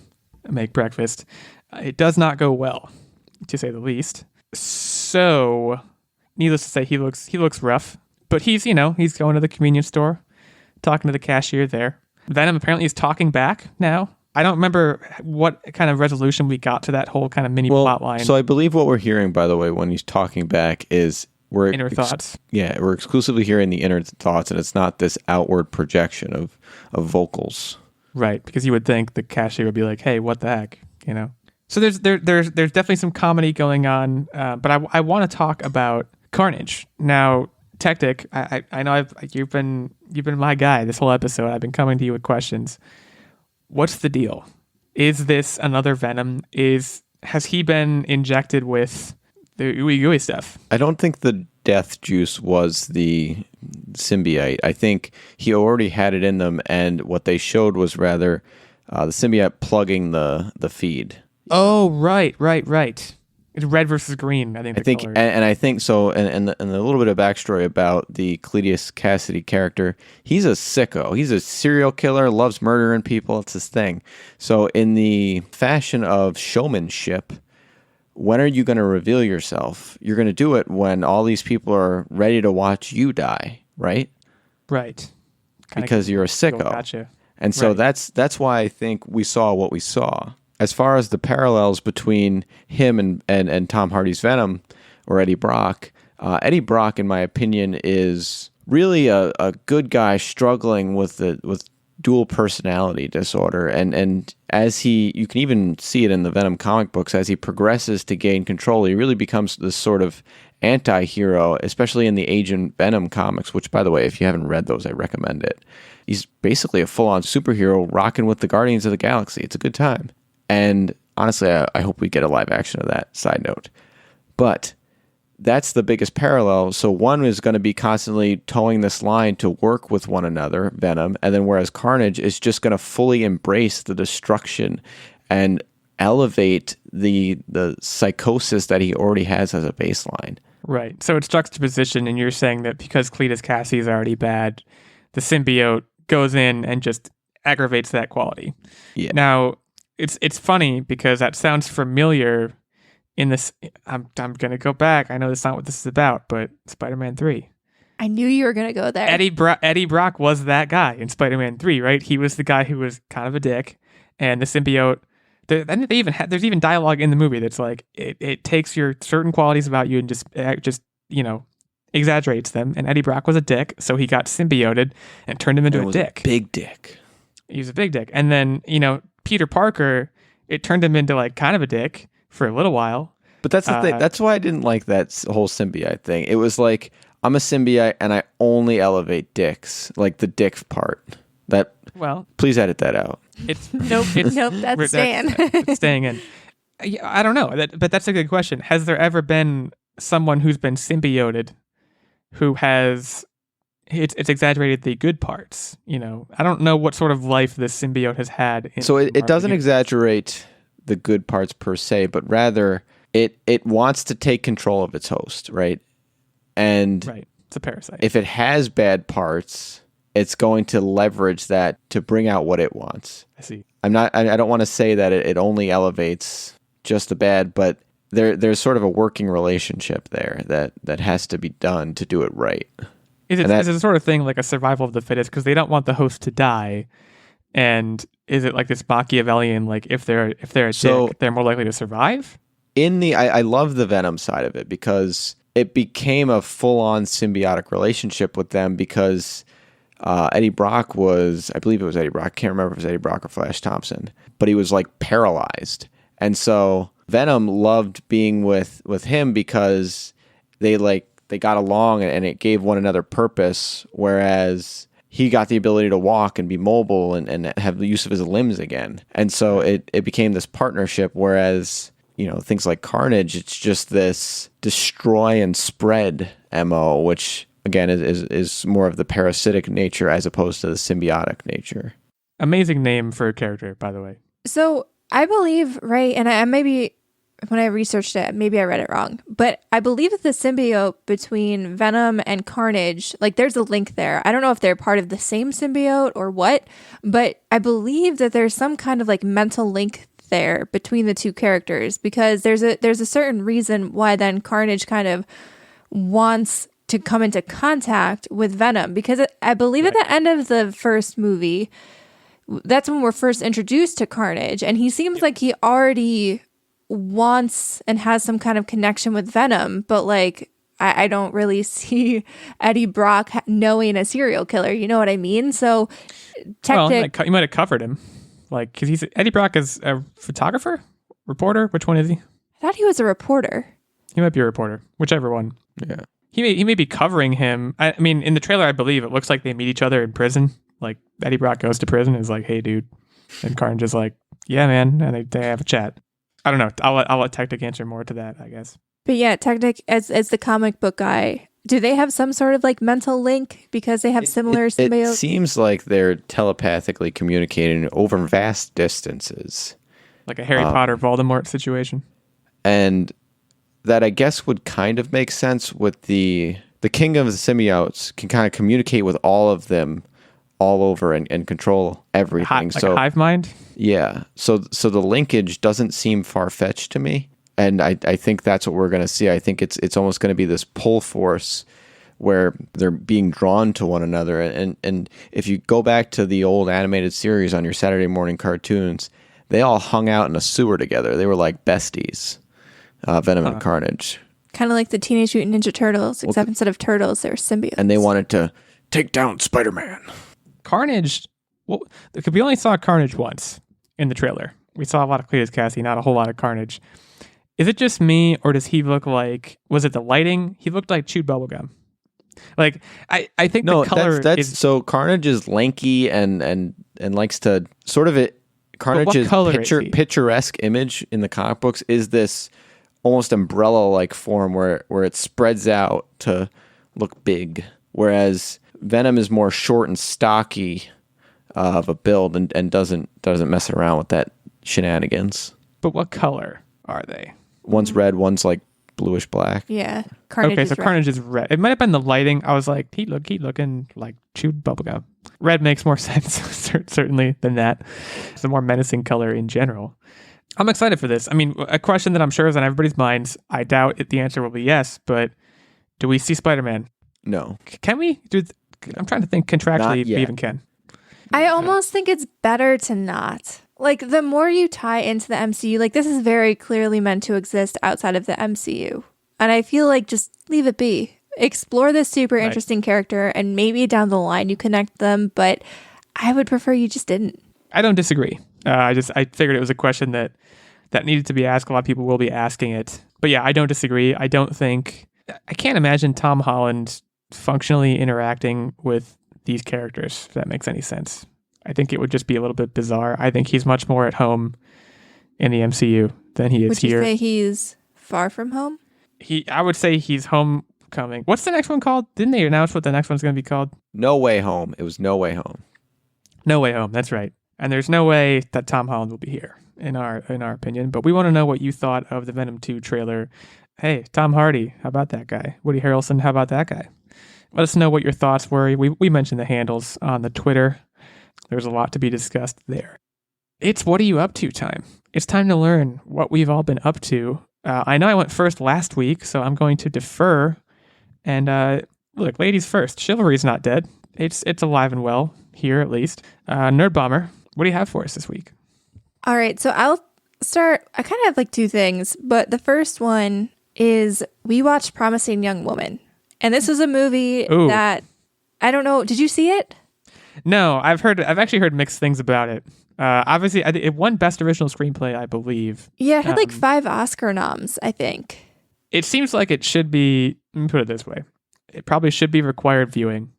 make breakfast. It does not go well, to say the least. So, needless to say, he looks rough. But he's going to the convenience store, talking to the cashier there. Venom apparently is talking back now. I don't remember what kind of resolution we got to that whole kind of mini plot line. So I believe what we're hearing, by the way, when he's talking back is inner thoughts. We're exclusively hearing the inner thoughts, and it's not this outward projection of vocals. Right, because you would think the cashier would be like, "Hey, what the heck?" So there's definitely some comedy going on, but I want to talk about Carnage now. Techtic, I know you've been my guy this whole episode. I've been coming to you with questions. What's the deal? Is this another Venom? Has he been injected with the ooey gooey stuff? I don't think the death juice was the symbiote. I think he already had it in them, and what they showed was rather the symbiote plugging the feed. Oh, right. It's red versus green, I think. And I think so. And a little bit of backstory about the Cletus Cassidy character. He's a sicko. He's a serial killer. Loves murdering people. It's his thing. So in the fashion of showmanship, when are you going to reveal yourself? You're going to do it when all these people are ready to watch you die, right? Right. Because you're a sicko. Gotcha. And so that's why I think we saw what we saw. As far as the parallels between him and Tom Hardy's Venom, or Eddie Brock, in my opinion, is really a good guy struggling with dual personality disorder. And as you can even see it in the Venom comic books, as he progresses to gain control, he really becomes this sort of anti-hero, especially in the Agent Venom comics, which, by the way, if you haven't read those, I recommend it. He's basically a full-on superhero rocking with the Guardians of the Galaxy. It's a good time. And honestly, I hope we get a live action of that, side note. But that's the biggest parallel. So one is going to be constantly towing this line to work with one another, Venom, and then whereas Carnage is just going to fully embrace the destruction and elevate the psychosis that he already has as a baseline. Right. So it's juxtaposition, and you're saying that because Cletus Cassidy is already bad, the symbiote goes in and just aggravates that quality. Yeah. Now, it's funny because that sounds familiar in this. I'm going to go back. I know that's not what this is about, but Spider-Man 3. I knew you were going to go there. Eddie Brock was that guy in Spider-Man 3, right? He was the guy who was kind of a dick, and the symbiote. There's even dialogue in the movie that's like it takes your certain qualities about you and just exaggerates them. And Eddie Brock was a dick, so he got symbioted and turned him into a dick. Big dick. He was a big dick, and then Peter Parker, it turned him into like kind of a dick for a little while. But that's the thing. That's why I didn't like that whole symbiote thing. It was like, I'm a symbiote and I only elevate dicks, like the dick part. Please edit that out. It's Nope, that's staying. It's staying in. I don't know, but that's a good question. Has there ever been someone who's been symbioted who has it's exaggerated the good parts? I don't know what sort of life this symbiote has had. So it doesn't exaggerate the good parts per se, but rather it wants to take control of its host, right? And right, it's a parasite. If it has bad parts, it's going to leverage that to bring out what it wants. I see. I don't want to say that it only elevates just the bad, but there's sort of a working relationship there that has to be done to do it right. Is it a sort of thing like a survival of the fittest, because they don't want the host to die? And is it like this Machiavellian, like if they're a dick, they're more likely to survive? I love the Venom side of it, because it became a full-on symbiotic relationship with them, because Eddie Brock I believe it was Eddie Brock. I can't remember if it was Eddie Brock or Flash Thompson, but he was like paralyzed. And so Venom loved being with him because they got along and it gave one another purpose, whereas he got the ability to walk and be mobile and have the use of his limbs again. And so it became this partnership, whereas, things like Carnage, it's just this destroy and spread MO, which again is more of the parasitic nature as opposed to the symbiotic nature. Amazing name for a character, by the way. So I believe, right, and I maybe when I researched it, maybe I read it wrong, but I believe that the symbiote between Venom and Carnage, like there's a link there. I don't know if they're part of the same symbiote or what, but I believe that there's some kind of like mental link there between the two characters, because there's a certain reason why then Carnage kind of wants to come into contact with Venom, because I believe at the end of the first movie, that's when we're first introduced to Carnage, and he seems like he already wants and has some kind of connection with Venom, but like I don't really see Eddie Brock knowing a serial killer, you know what I mean? So Techtic, you might have covered him, like, because Eddie Brock is a photographer, reporter. Which one is he? I thought he was a reporter. He might be a reporter, whichever one. Yeah, he may be covering him. I mean, in the trailer, I believe it looks like they meet each other in prison. Like Eddie Brock goes to prison and is like, "Hey, dude," and Carnage is like, "Yeah, man," and they have a chat. I don't know. I'll let Techtic answer more to that, I guess. But yeah, Techtic, as the comic book guy, do they have some sort of like mental link because they have similar symbiotes? It seems like they're telepathically communicating over vast distances. Like a Harry Potter Voldemort situation. And that, I guess, would kind of make sense with the king of the symbiotes can kind of communicate with all of them all over and control everything. Like a hive mind? Yeah. So the linkage doesn't seem far-fetched to me. And I think that's what we're going to see. I think it's almost going to be this pull force where they're being drawn to one another. And if you go back to the old animated series on your Saturday morning cartoons, they all hung out in a sewer together. They were like besties, Venom and Carnage. Kind of like the Teenage Mutant Ninja Turtles, except instead of turtles, they were symbiotes. And they wanted to take down Spider-Man. Carnage, we only saw Carnage once in the trailer. We saw a lot of Cletus Kasady, not a whole lot of Carnage. Is it just me, or does he look like, was it the lighting? He looked like chewed bubblegum. Like, I think the color is... So Carnage is lanky and likes to sort of it... Carnage's picturesque image in the comic books is this almost umbrella-like form where it spreads out to look big, whereas Venom is more short and stocky of a build and doesn't mess around with that shenanigans. But what color are they? One's red, one's like bluish black. Yeah, Carnage is red. Carnage is red. It might have been the lighting. I was like, he looking like chewed bubblegum. Red makes more sense, certainly, than that. It's a more menacing color in general. I'm excited for this. I mean, a question that I'm sure is on everybody's minds. I doubt the answer will be yes, but do we see Spider-Man? No. Can we? I'm trying to think contractually we even can. I almost think it's better to not. Like, the more you tie into the MCU, like, this is very clearly meant to exist outside of the MCU. And I feel like just leave it be. Explore this super interesting character, and maybe down the line you connect them, but I would prefer you just didn't. I don't disagree. I figured it was a question that needed to be asked. A lot of people will be asking it. But yeah, I don't disagree. I can't imagine Tom Holland functionally interacting with these characters, if that makes any sense. I think it would just be a little bit bizarre. I think he's much more at home in the MCU than he is Would you here. say he's far from home? I would say he's homecoming. What's the next one called? Didn't they announce what the next one's going to be called? No Way Home. It was No Way Home. No Way Home. That's right. And there's no way that Tom Holland will be here, in our opinion. But we want to know what you thought of the Venom 2 trailer. Hey, Tom Hardy, how about that guy? Woody Harrelson, how about that guy? Let us know what your thoughts were. We mentioned the handles on the Twitter. There's a lot to be discussed there. It's what are you up to time. It's time to learn what we've all been up to. I know I went first last week, so I'm going to defer. And look, ladies first. Chivalry's not dead. It's alive and well, here at least. Nerdbomber, what do you have for us this week? All right, so I'll start. I kind of have like two things, but the first one is we watched Promising Young Woman. And this was a movie that, I don't know, did you see it? No, I've actually heard mixed things about it. Obviously, it won Best Original Screenplay, I believe. Yeah, it had like 5 Oscar noms, I think. It seems like it should be, let me put it this way. It probably should be required viewing,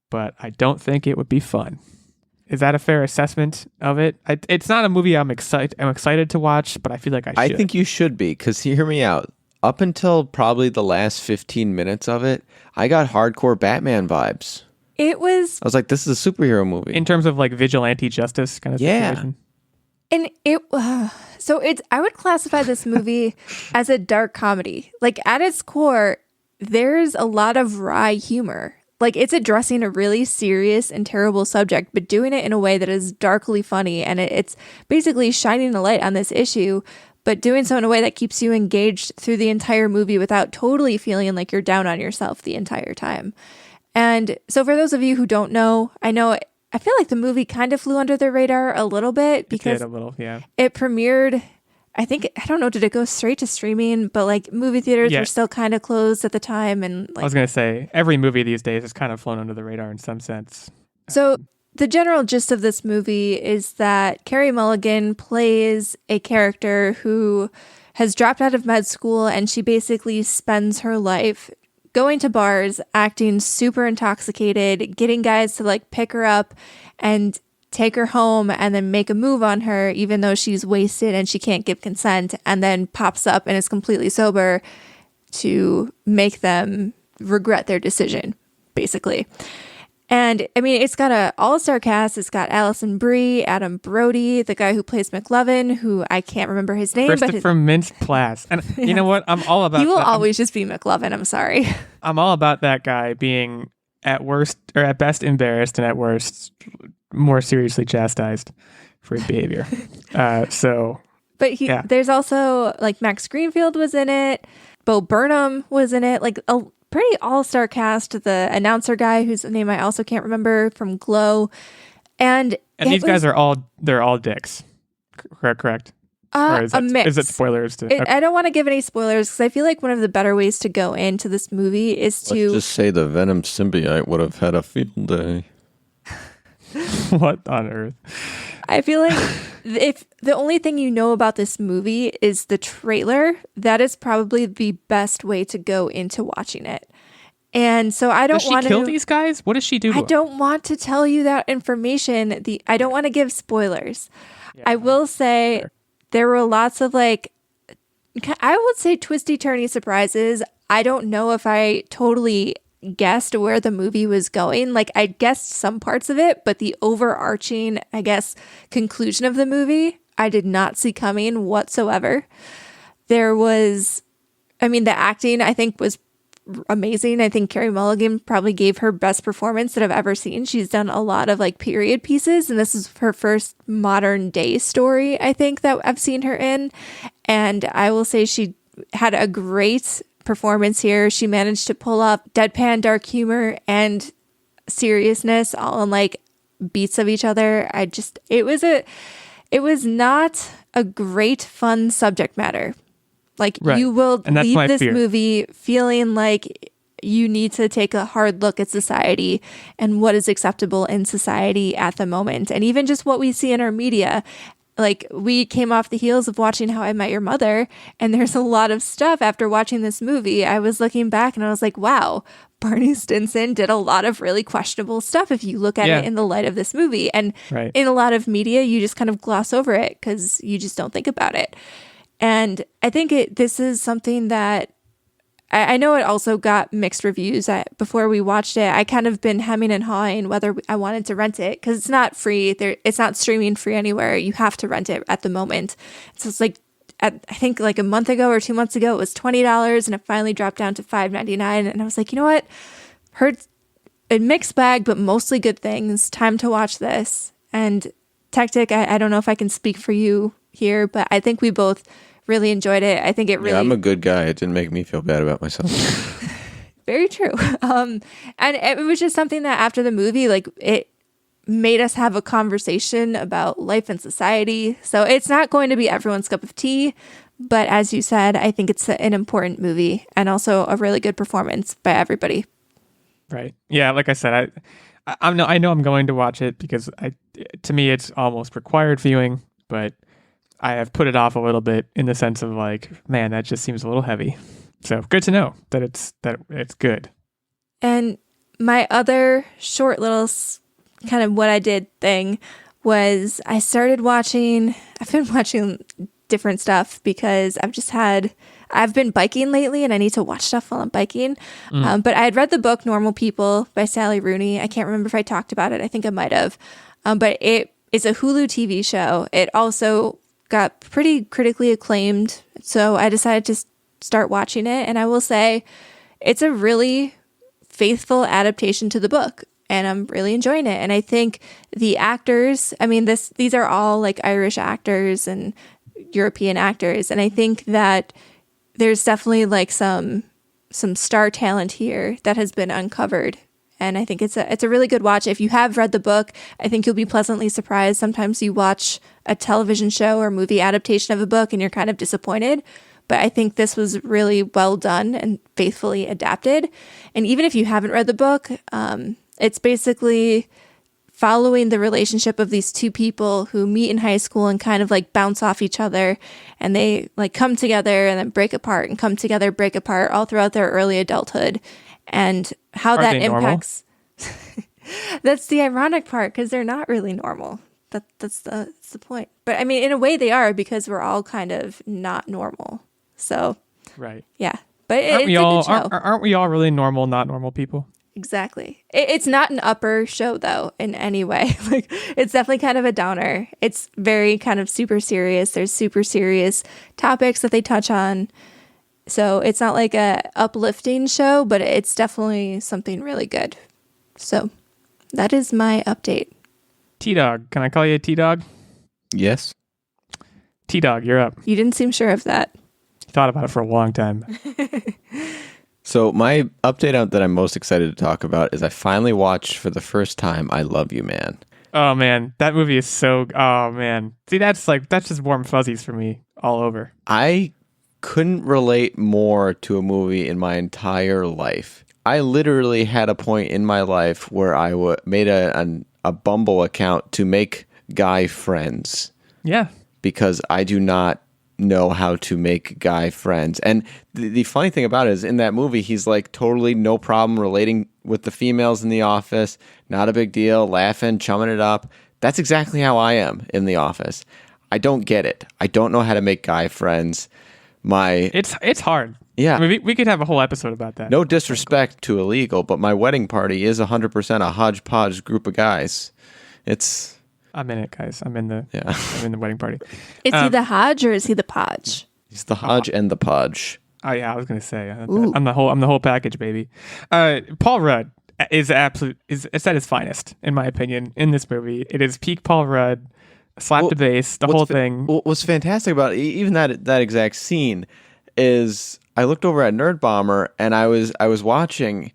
but I don't think it would be fun. Is that a fair assessment of it? It's not a movie I'm excited to watch, but I feel like I should. I think you should be, because hear me out. Up until probably the last 15 minutes of it, I got hardcore Batman vibes. I was like, this is a superhero movie. In terms of like vigilante justice kind of situation. And I would classify this movie as a dark comedy. Like at its core, there's a lot of wry humor. Like it's addressing a really serious and terrible subject, but doing it in a way that is darkly funny. And it's basically shining a light on this issue, but doing so in a way that keeps you engaged through the entire movie without totally feeling like you're down on yourself the entire time. And so for those of you who don't know, I feel like the movie kind of flew under the radar a little bit because it premiered, I don't know, did it go straight to streaming? But like movie theaters were still kind of closed at the time. And like, I was going to say, every movie these days has kind of flown under the radar in some sense. So the general gist of this movie is that Carey Mulligan plays a character who has dropped out of med school, and she basically spends her life going to bars, acting super intoxicated, getting guys to like pick her up and take her home and then make a move on her, even though she's wasted and she can't give consent, and then pops up and is completely sober to make them regret their decision, basically. And I mean, it's got an all-star cast. It's got Alison Brie, Adam Brody, the guy who plays McLovin, who I can't remember his name. Christopher Mintz-Plasse. And you know what? I'm all about He will always just be McLovin. I'm sorry. I'm all about that guy being at worst, or at best embarrassed, and at worst more seriously chastised for his behavior. But there's also like Max Greenfield was in it. Bo Burnham was in it. Like a pretty all-star cast. The announcer guy, whose name I also can't remember, from Glow. And these guys are all dicks. Correct. Or is a mix. Is it spoilers? I don't want to give any spoilers because I feel like one of the better ways to go into this movie is to just say the Venom symbiote would have had a field day. What on earth? I feel like if the only thing you know about this movie is the trailer, that is probably the best way to go into watching it. And so I don't want to kill these guys. What does she do? I don't want to tell you that information. I don't want to give spoilers. Yeah, I will say there were lots of I would say twisty turny surprises. I don't know if I totally guessed where the movie was going. Like I guessed some parts of it, but the overarching, I guess, conclusion of the movie, I did not see coming whatsoever. The acting I think was amazing. I think Carey Mulligan probably gave her best performance that I've ever seen. She's done a lot of period pieces, and this is her first modern day story, I think, that I've seen her in. And I will say she had a great performance here. She managed to pull up deadpan dark humor and seriousness all in beats of each other. It was not a great fun subject matter. Right. You will leave this movie feeling like you need to take a hard look at society and what is acceptable in society at the moment, and even just what we see in our media. like we came off the heels of watching How I Met Your Mother, and there's a lot of stuff after watching this movie. I was looking back and I was like, wow, Barney Stinson did a lot of really questionable stuff if you look at it in the light of this movie. And in a lot of media, you just kind of gloss over it because you just don't think about it. And I think this is something that I know it also got mixed reviews. Before we watched it, I kind of been hemming and hawing whether I wanted to rent it because it's not free. It's not streaming free anywhere. You have to rent it at the moment. So it's like, I think like a month ago or 2 months ago, it was $20 and it finally dropped down to $5.99. And I was like, you know what? Heard a mixed bag, but mostly good things. Time to watch this. And Techtic, I don't know if I can speak for you here, but I think we both really enjoyed it. I think it really... Yeah, I'm a good guy. It didn't make me feel bad about myself. Very true. And it was just something that after the movie, like it made us have a conversation about life and society. So it's not going to be everyone's cup of tea, but as you said, I think it's an important movie and also a really good performance by everybody. Right. Yeah. Like I said, I know I'm going to watch it because to me it's almost required viewing, but I have put it off a little bit in the sense of like, man, that just seems a little heavy. So good to know that it's good. And my other short little kind of what I did thing was I've been watching different stuff because I've been biking lately and I need to watch stuff while I'm biking. But I had read the book Normal People by Sally Rooney. I can't remember if I talked about it. I think I might have. But it is a Hulu TV show. It also got pretty critically acclaimed. So I decided to start watching it. And I will say it's a really faithful adaptation to the book. And I'm really enjoying it. And I think the actors, I mean, these are all like Irish actors and European actors. And I think that there's definitely like some star talent here that has been uncovered. And I think it's a really good watch. If you have read the book, I think you'll be pleasantly surprised. Sometimes you watch a television show or movie adaptation of a book and you're kind of disappointed. But I think this was really well done and faithfully adapted. And even if you haven't read the book, it's basically following the relationship of these two people who meet in high school and kind of like bounce off each other. And they like come together and then break apart and come together, break apart all throughout their early adulthood. And how that impacts. That's the ironic part because they're not really normal. That's the point. But I mean, in a way they are because we're all kind of not normal. So, right. Yeah. But aren't we all really normal, not normal people? Exactly. It's not an upper show though in any way. Like it's definitely kind of a downer. It's very kind of super serious. There's super serious topics that they touch on. So it's not like a uplifting show, but it's definitely something really good. So that is my update. T-Dog. Can I call you a T-Dog? Yes. T-Dog, you're up. You didn't seem sure of that. Thought about it for a long time. So my update that I'm most excited to talk about is I finally watched for the first time I Love You, Man. Oh, man. That movie is so... Oh, man. See, that's just warm fuzzies for me all over. I couldn't relate more to a movie in my entire life. I literally had a point in my life where I made a Bumble account to make guy friends. Yeah. Because I do not know how to make guy friends. And the funny thing about it is in that movie, he's like totally no problem relating with the females in the office. Not a big deal, laughing, chumming it up. That's exactly how I am in the office. I don't get it. I don't know how to make guy friends. It's hard. Yeah. I mean, we could have a whole episode about that. No disrespect to Illeagle, but my wedding party is 100% a hodgepodge group of guys. I'm in it, guys. I'm in the wedding party. Is he the Hodge or is he the Podge? He's the Hodge and the Podge. Oh yeah, I was gonna say I'm the whole package, baby. Paul Rudd is at his finest, in my opinion, in this movie. It is peak Paul Rudd, slap to bass, the whole thing. What's fantastic about it, even that exact scene is I looked over at Nerdbomber and I was watching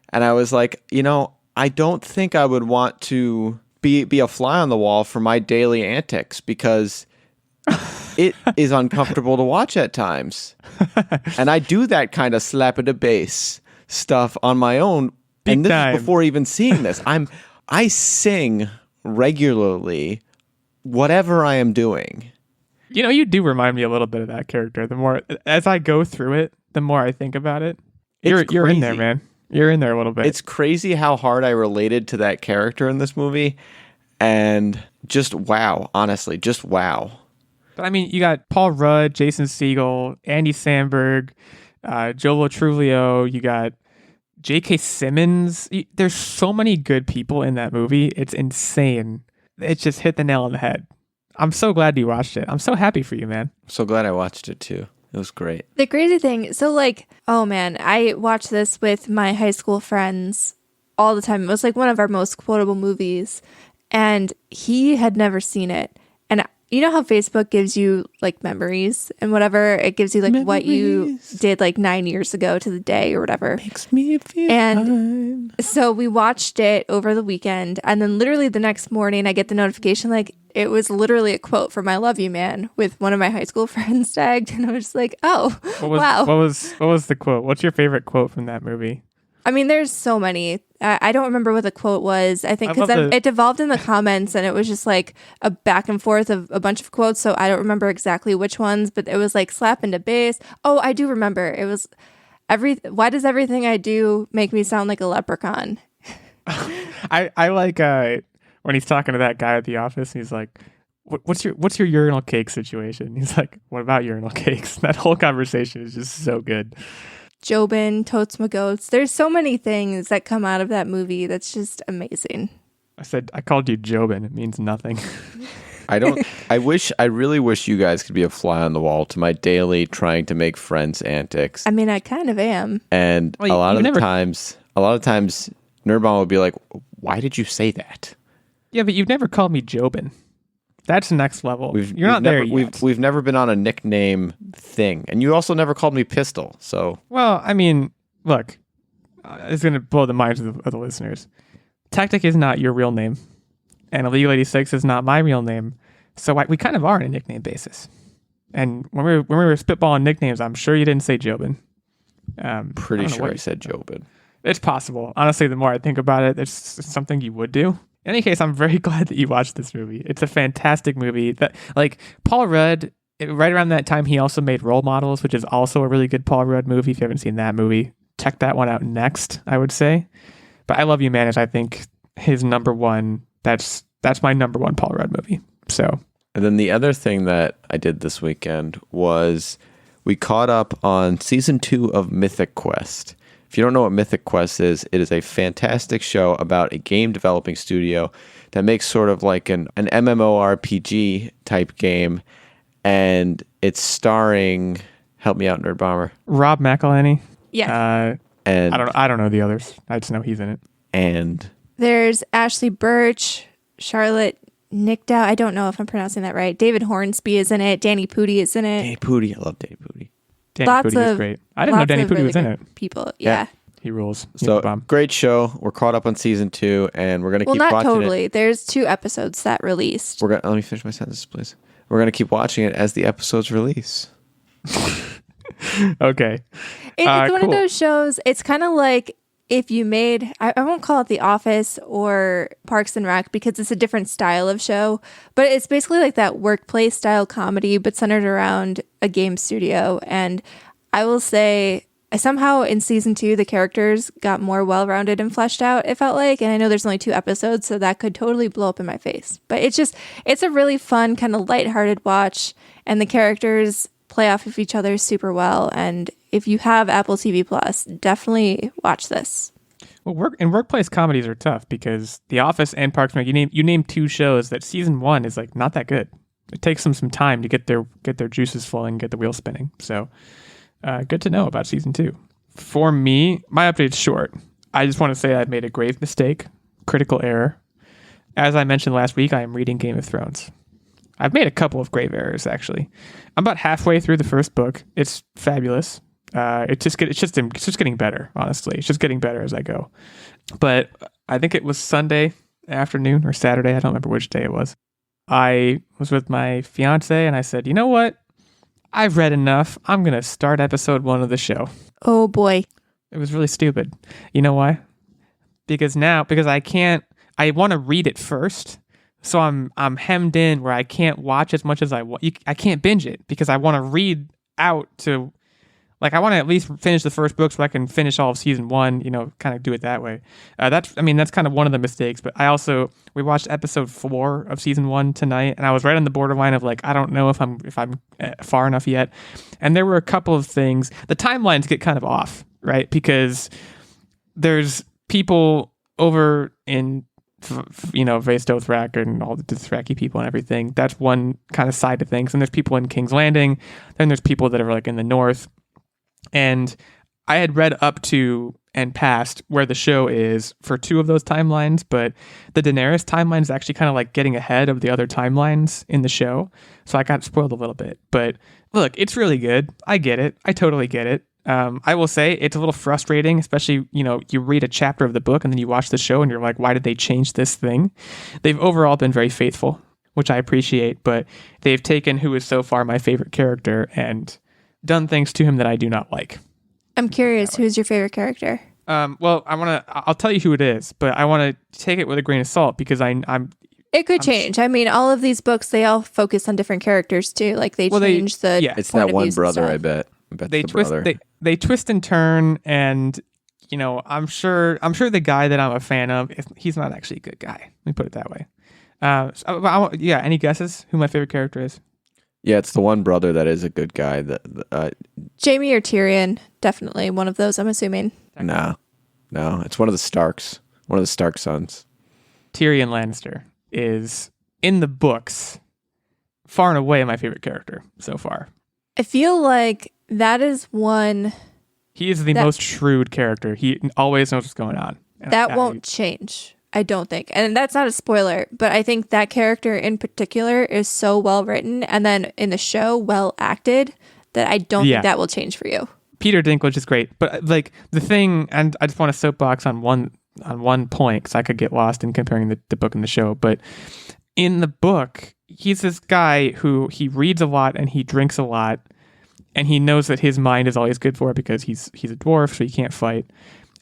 and I was like, I don't think I would want to be a fly on the wall for my daily antics because it is uncomfortable to watch at times. And I do that kind of slap at the bass stuff on my own. Big and this time. is before even seeing this. I sing regularly whatever I am doing. You know, you do remind me a little bit of that character. The more as I go through it, the more I think about it. You're in there, man. You're in there a little bit. It's crazy how hard I related to that character in this movie, and just wow, honestly, just wow. But I mean, you got Paul Rudd, Jason Segel, Andy Samberg, Joe Lo Truglio. You got J.K. Simmons. There's so many good people in that movie. It's insane. It just hit the nail on the head. I'm so glad you watched it. I'm so happy for you, man. I'm so glad I watched it too. It was great. The crazy thing, so like, oh man, I watched this with my high school friends all the time. It was like one of our most quotable movies, and he had never seen it. And you know how Facebook gives you like memories and whatever? It gives you like memories. What you did like 9 years ago to the day or whatever. Makes me feel fine. So we watched it over the weekend, and then literally the next morning I get the notification like it was literally a quote from I Love You Man with one of my high school friends tagged, and I was just like, oh, wow. What was the quote? What's your favorite quote from that movie? I mean, there's so many. I don't remember what the quote was. I think because it devolved in the comments, and it was just like a back and forth of a bunch of quotes. So I don't remember exactly which ones, but it was like slap into bass. Oh, I do remember. It was why does everything I do make me sound like a leprechaun? I like when he's talking to that guy at the office. And he's like, what's your urinal cake situation? He's like, what about urinal cakes? That whole conversation is just so good. Jobin, Totes My Goats. There's so many things that come out of that movie that's just amazing. I called you Jobin. It means nothing. I really wish you guys could be a fly on the wall to my daily trying to make friends antics. I mean, I kind of am. And a lot of times, Nerdbomber would be like, why did you say that? Yeah, but you've never called me Jobin. That's the next level. You're not there yet. We've never been on a nickname thing. And you also never called me Pistol, so... Well, I mean, look, it's going to blow the minds of the listeners. Techtic is not your real name, and Illeagle 86 is not my real name, so we kind of are on a nickname basis. And when we were spitballing nicknames, I'm sure you didn't say Jobin. Pretty sure I said Jobin. It's possible. Honestly, the more I think about it, it's something you would do. In any case, I'm very glad that you watched this movie. It's a fantastic movie. That, like, Paul Rudd, right around that time, he also made Role Models, which is also a really good Paul Rudd movie. If you haven't seen that movie, check that one out next, I would say. But I Love You Man is, I think, his number one. That's my number one Paul Rudd movie. So, and then the other thing that I did this weekend was we caught up on season 2 of Mythic Quest. If you don't know what Mythic Quest is, it is a fantastic show about a game developing studio that makes sort of like an MMORPG type game, and it's starring, help me out, Nerdbomber, Rob McElhenney. Yeah. And I don't know the others. I just know he's in it. And there's Ashley Birch, Charlotte Nickdow. I don't know if I'm pronouncing that right. David Hornsby is in it. Danny Pudi is in it. Danny Pudi, I love Danny Pudi. Danny Pudi is great. I didn't know Danny Pudi was in it. People, yeah. He rules. So, great show. We're caught up on season 2, and we're going to keep watching it. Well, not totally. There's 2 episodes that released. Let me finish my sentence, please. We're going to keep watching it as the episodes release. Okay. It's one of those shows, it's kind of like if you made, I won't call it The Office or Parks and Rec because it's a different style of show, but it's basically like that workplace style comedy, but centered around a game studio. And I will say, somehow in season 2, the characters got more well-rounded and fleshed out, it felt like. And I know there's only 2 episodes, so that could totally blow up in my face. But it's a really fun, kind of lighthearted watch. And the characters play off of each other super well. And if you have Apple TV Plus, definitely watch this. Well, workplace comedies are tough because The Office and Parks and Rec, you name 2 shows that season 1 is like not that good. It takes them some time to get their juices flowing, get the wheel spinning. So good to know about season 2. For me, my update's short. I just want to say I made a grave mistake, critical error. As I mentioned last week, I am reading Game of Thrones. I've made a couple of grave errors, actually. I'm about halfway through the first book. It's fabulous. It's just getting better, honestly. It's just getting better as I go. But I think it was Sunday afternoon or Saturday. I don't remember which day it was. I was with my fiance and I said, you know what? I've read enough. I'm going to start episode 1 of the show. Oh boy. It was really stupid. You know why? Because I want to read it first So I'm hemmed in where I can't watch as much as I want. I can't binge it because I want to read out to, like, I want to at least finish the first book so I can finish all of season 1. Kind of do it that way. That's kind of one of the mistakes. But we watched episode 4 of season 1 tonight, and I was right on the borderline of like, I don't know if I'm far enough yet. And there were a couple of things. The timelines get kind of off, right? Because there's people over in Vastothrak and all the Dothraki people and everything. That's one kind of side of things. And there's people in King's Landing. Then there's people that are like in the north. And I had read up to and past where the show is for 2 of those timelines, but the Daenerys timeline is actually kind of like getting ahead of the other timelines in the show. So I got spoiled a little bit. But look, it's really good. I get it. I totally get it. I will say it's a little frustrating, especially, you read a chapter of the book and then you watch the show and you're like, why did they change this thing? They've overall been very faithful, which I appreciate, but they've taken who is so far my favorite character and done things to him that I do not like. I'm curious, who's your favorite character? Well, I'll tell you who it is, but I want to take it with a grain of salt because it could change. All of these books, they all focus on different characters too. Like change the. Yeah, it's that one brother. I bet they twist. They twist and turn, and I'm sure the guy that I'm a fan of, he's not actually a good guy. Let me put it that way. Any guesses who my favorite character is? Yeah, it's the one brother that is a good guy. Jaime or Tyrion, definitely one of those. I'm assuming. No, it's one of the Starks. One of the Stark sons. Tyrion Lannister is in the books far and away my favorite character so far. I feel like that is one. He is the most shrewd character. He always knows what's going on. That won't change, I don't think. And that's not a spoiler, but I think that character in particular is so well written and then in the show well acted that I don't think that will change for you. Peter Dinklage is great, but like the thing, and I just want to soapbox on one point because I could get lost in comparing the book and the show, but in the book, he's this guy who he reads a lot and he drinks a lot. And he knows that his mind is all he's good for because he's a dwarf, so he can't fight.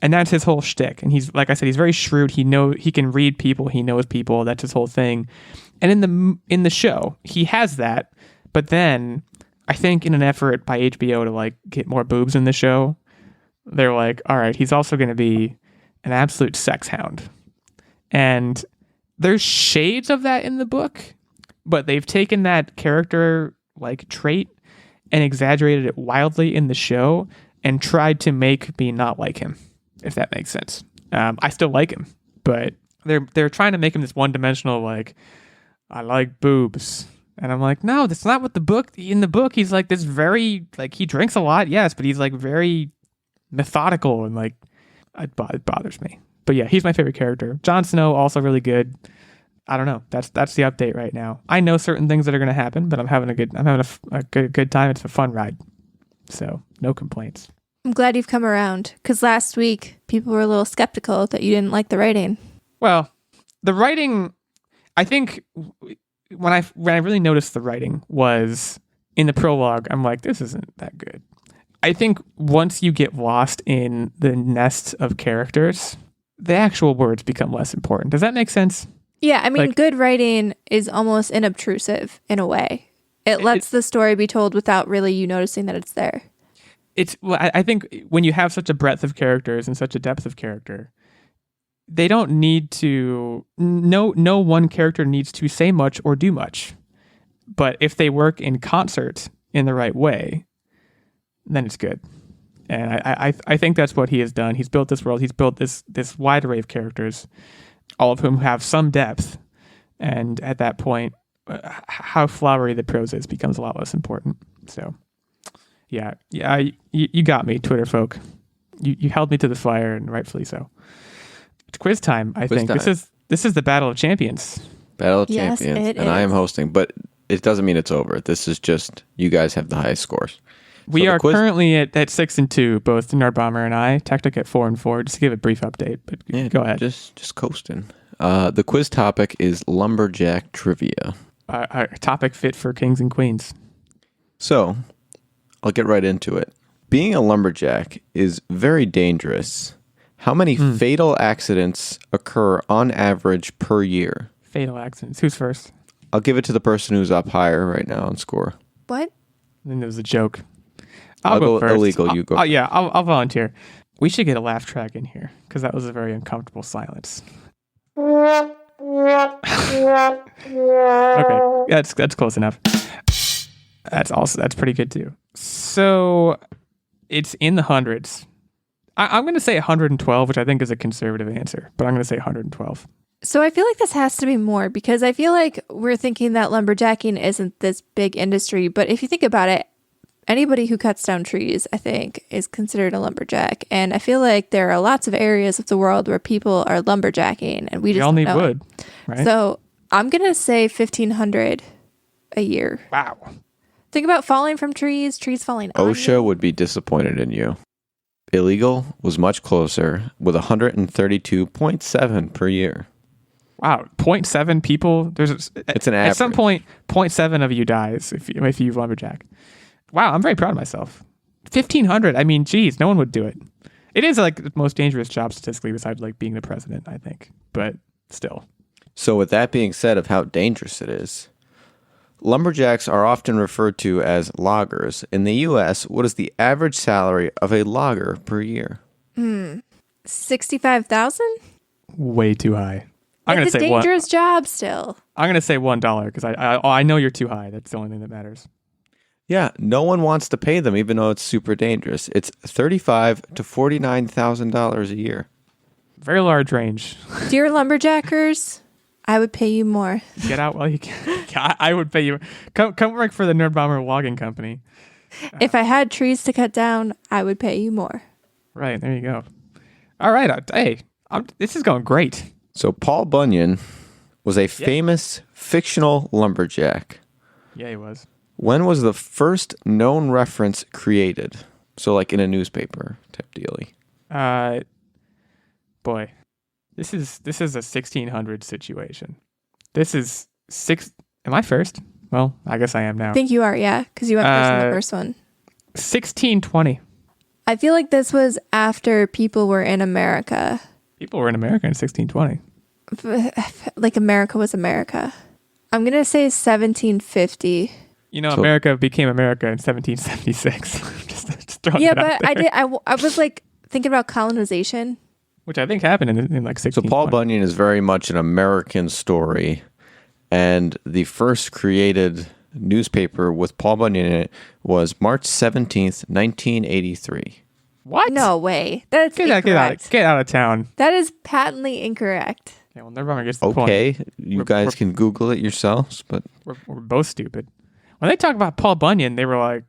And that's his whole shtick. And he's, like I said, he's very shrewd. He can read people. He knows people. That's his whole thing. And in the show, he has that. But then, I think in an effort by HBO to like get more boobs in the show, they're like, all right, he's also going to be an absolute sex hound. And there's shades of that in the book, but they've taken that character like trait and exaggerated it wildly in the show and tried to make me not like him, if that makes sense. I still like him, but they're trying to make him this one-dimensional, like, I like boobs. And I'm like, no, that's not what in the book, he's like this very, like, he drinks a lot, yes, but he's like very methodical and like, it bothers me. But yeah, he's my favorite character. Jon Snow, also really good. I don't know. That's the update right now. I know certain things that are going to happen, but I'm having a good time. It's a fun ride. So no complaints. I'm glad you've come around because last week people were a little skeptical that you didn't like the writing. Well, the writing, I think when I really noticed the writing was in the prologue. I'm like, this isn't that good. I think once you get lost in the nest of characters, the actual words become less important. Does that make sense? Yeah, good writing is almost inobtrusive in a way. It lets the story be told without really you noticing that it's there. I think when you have such a breadth of characters and such a depth of character, they don't need to. No one character needs to say much or do much. But if they work in concert in the right way, then it's good. And I think that's what he has done. He's built this world. He's built this wide array of characters, all of whom have some depth. And at that point, how flowery the prose is becomes a lot less important. So, yeah, you got me, Twitter folk. You held me to the fire, and rightfully so. It's quiz time, I think. This is the Battle of Champions. Battle of Champions, and I am hosting, but it doesn't mean it's over. This is just you guys have the highest scores. We are currently at 6-2, both Nerdbomber and I. Techtic at 4-4. Just to give a brief update, but yeah, go ahead. Just coasting. The quiz topic is Lumberjack trivia. A topic fit for kings and queens. So, I'll get right into it. Being a lumberjack is very dangerous. How many fatal accidents occur on average per year? Fatal accidents. Who's first? I'll give it to the person who's up higher right now on score. What? Then there was a joke. I'll go first. illegal. You go. I'll volunteer. We should get a laugh track in here because that was a very uncomfortable silence. Okay, that's close enough. That's pretty good too. So it's in the hundreds. I'm going to say 112, which I think is a conservative answer, but I'm going to say 112. So I feel like this has to be more because I feel like we're thinking that lumberjacking isn't this big industry, but if you think about it, anybody who cuts down trees, I think, is considered a lumberjack. And I feel like there are lots of areas of the world where people are lumberjacking, and we just all don't need know wood, it. right? So I'm going to say 1,500 a year. Wow. Think about falling from trees falling on OSHA you. would be disappointed in you. Illeagle was much closer with 132.7 per year. Wow, 0.7 people. It's an average. At some point, 0.7 of you dies if you lumberjack. Wow, I'm very proud of myself. 1,500. I mean, geez, no one would do it. It is like the most dangerous job statistically, besides like being the president, I think. But still. So, with that being said, of how dangerous it is, lumberjacks are often referred to as loggers. In the U.S., what is the average salary of a logger per year? 65,000? Way too high. I'm going to It's a say dangerous job still. I'm going to say $1 because I know you're too high. That's the only thing that matters. Yeah, no one wants to pay them, even though it's super dangerous. It's $35,000 to $49,000 a year. Very large range. Dear lumberjackers, I would pay you more. Get out while you can. I would pay you. Come work for the Nerdbomber logging company. If I had trees to cut down, I would pay you more. Right, there you go. All right, this is going great. So Paul Bunyan was a famous fictional lumberjack. Yeah, he was. When was the first known reference created? So like in a newspaper type dealy. Boy, this is a 1600 situation. This is Am I first? Well, I guess I am now. I think you are, yeah, because you went first in the first one. 1620. I feel like this was after people were in America. People were in America in 1620. Like America was America. I'm going to say 1750. You know, America became America in 1776. just throwing Yeah, it out but there. I was like thinking about colonization. Which I think happened in like 1620. So Paul Bunyan is very much an American story. And the first created newspaper with Paul Bunyan in it was March 17th, 1983. What? No way. That's incorrect. Get out of town. That is patently incorrect. Yeah, well, Nerdbomber gets the point. Okay, you guys can Google it yourselves, but We're both stupid. When they talk about Paul Bunyan, they were like,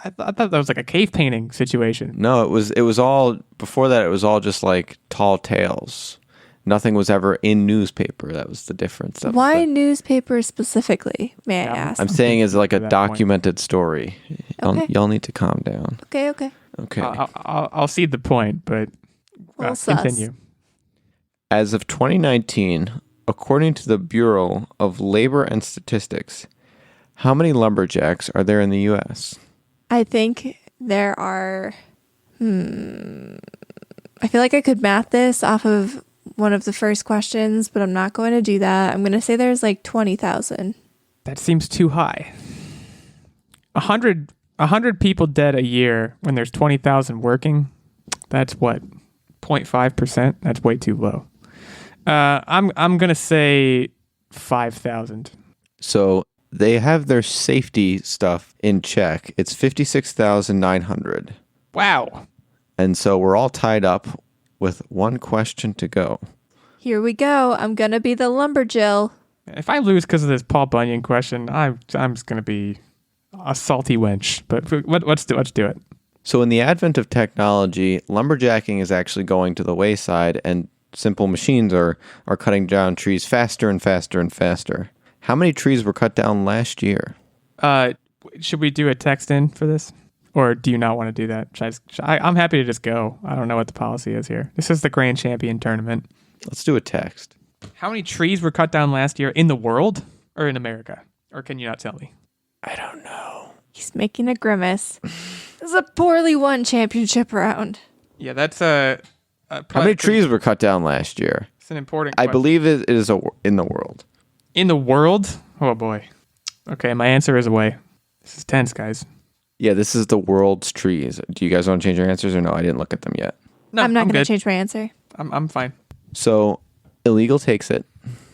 I thought that was like a cave painting situation. no, it was all before that. It was all just like tall tales. Nothing was ever in newspaper. That was the difference. Why newspaper specifically, may I ask? I'm saying is like a that documented story. Okay. Y'all need to calm down. Okay. Okay. I'll cede the point, but Well, sus. continue. As of 2019, according to the Bureau of Labor and Statistics, how many lumberjacks are there in the U.S.? I think there are... I feel like I could math this off of one of the first questions, but I'm not going to do that. I'm going to say there's like 20,000. That seems too high. 100 people dead a year when there's 20,000 working. That's what? 0.5%? That's way too low. I'm going to say 5,000. So they have their safety stuff in check. It's 56,900. Wow. And so we're all tied up with one question to go. Here we go. I'm going to be the lumberjill. If I lose because of this Paul Bunyan question, I'm just going to be a salty wench. But let's do it. So in the advent of technology, lumberjacking is actually going to the wayside, and simple machines are cutting down trees faster and faster and faster. How many trees were cut down last year? Should we do a text in for this? Or do you not want to do that? I'm happy to just go. I don't know what the policy is here. This is the Grand Champion Tournament. Let's do a text. How many trees were cut down last year in the world or in America? Or can you not tell me? I don't know. He's making a grimace. This is a poorly won championship round. Yeah, that's How many trees were cut down last year? It's an important I question. believe it is in the world. In the world? Oh boy. Okay, my answer is away. This is tense, guys. Yeah, this is the world's trees. Do you guys want to change your answers or no? I didn't look at them yet. No, I'm not going good. to change my answer. I'm fine. So, Illeagle takes it.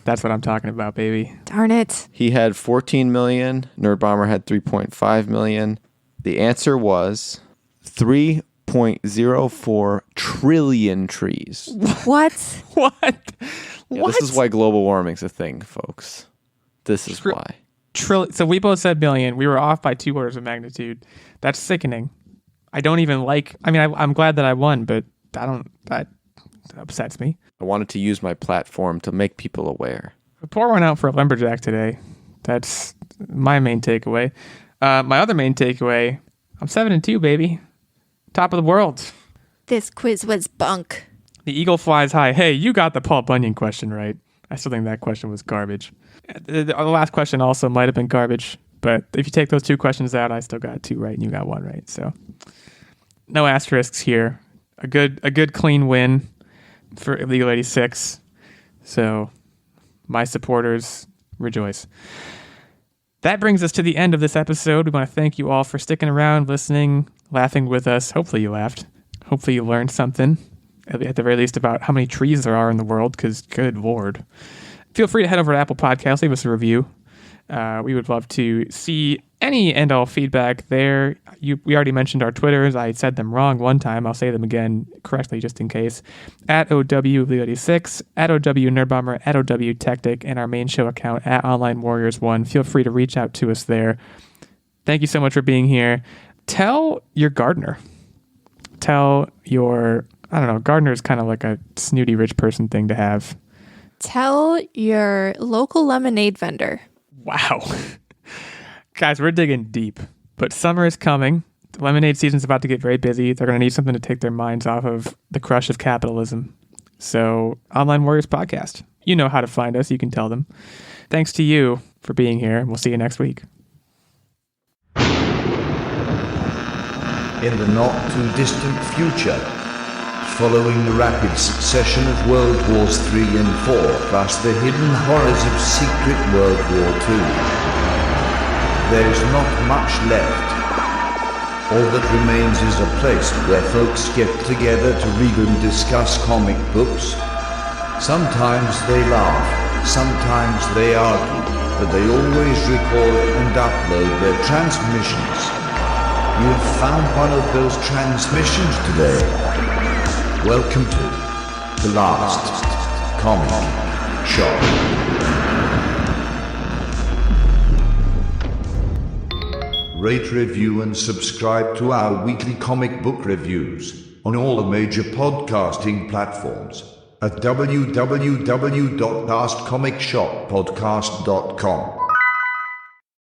That's what I'm talking about, baby. Darn it. He had 14 million. Nerdbomber had 3.5 million. The answer was 3.04 trillion trees. What? What? Yeah, this is why global warming's a thing, folks. This is why. So we both said million. We were off by 2 orders of magnitude. That's sickening. I don't even like. I mean, I'm glad that I won, but that upsets me. I wanted to use my platform to make people aware. Pour one out for a Lumberjack today. That's my main takeaway. My other main takeaway, I'm 7-2, baby. Top of the world. This quiz was bunk. The eagle flies high. Hey, you got the Paul Bunyan question right. I still think that question was garbage. The last question also might have been garbage, but if you take those 2 questions out, I still got 2 right and you got 1 right. So no asterisks here. A good clean win for Illeagle 86. So my supporters rejoice. That brings us to the end of this episode. We want to thank you all for sticking around, listening, laughing with us. Hopefully you laughed. Hopefully you learned something, at the very least, about how many trees there are in the world, because good Lord. Feel free to head over to Apple Podcasts, leave us a review. We would love to see any and all feedback there. We already mentioned our Twitters. I said them wrong one time. I'll say them again correctly just in case. At OW86, at OW Nerdbomber, at OW Techtic, and our main show account at Online Warriors 1. Feel free to reach out to us there. Thank you so much for being here. Tell your gardener. Tell your, I don't know, gardener is kind of like a snooty rich person thing to have. Tell your local lemonade vendor. Wow. Guys, we're digging deep, but summer is coming. The lemonade season's about to get very busy. They're going to need something to take their minds off of the crush of capitalism. So, Online Warriors Podcast. You know how to find us. You can tell them. Thanks to you for being here. We'll see you next week. In the not-too-distant future, following the rapid succession of World Wars III and IV, plus the hidden horrors of secret World War II, there is not much left. All that remains is a place where folks get together to read and discuss comic books. Sometimes they laugh, sometimes they argue, but they always record and upload their transmissions. You have found one of those transmissions today. Welcome to the last comic shop. Rate, review, and subscribe to our weekly comic book reviews on all the major podcasting platforms at www.lastcomicshoppodcast.com.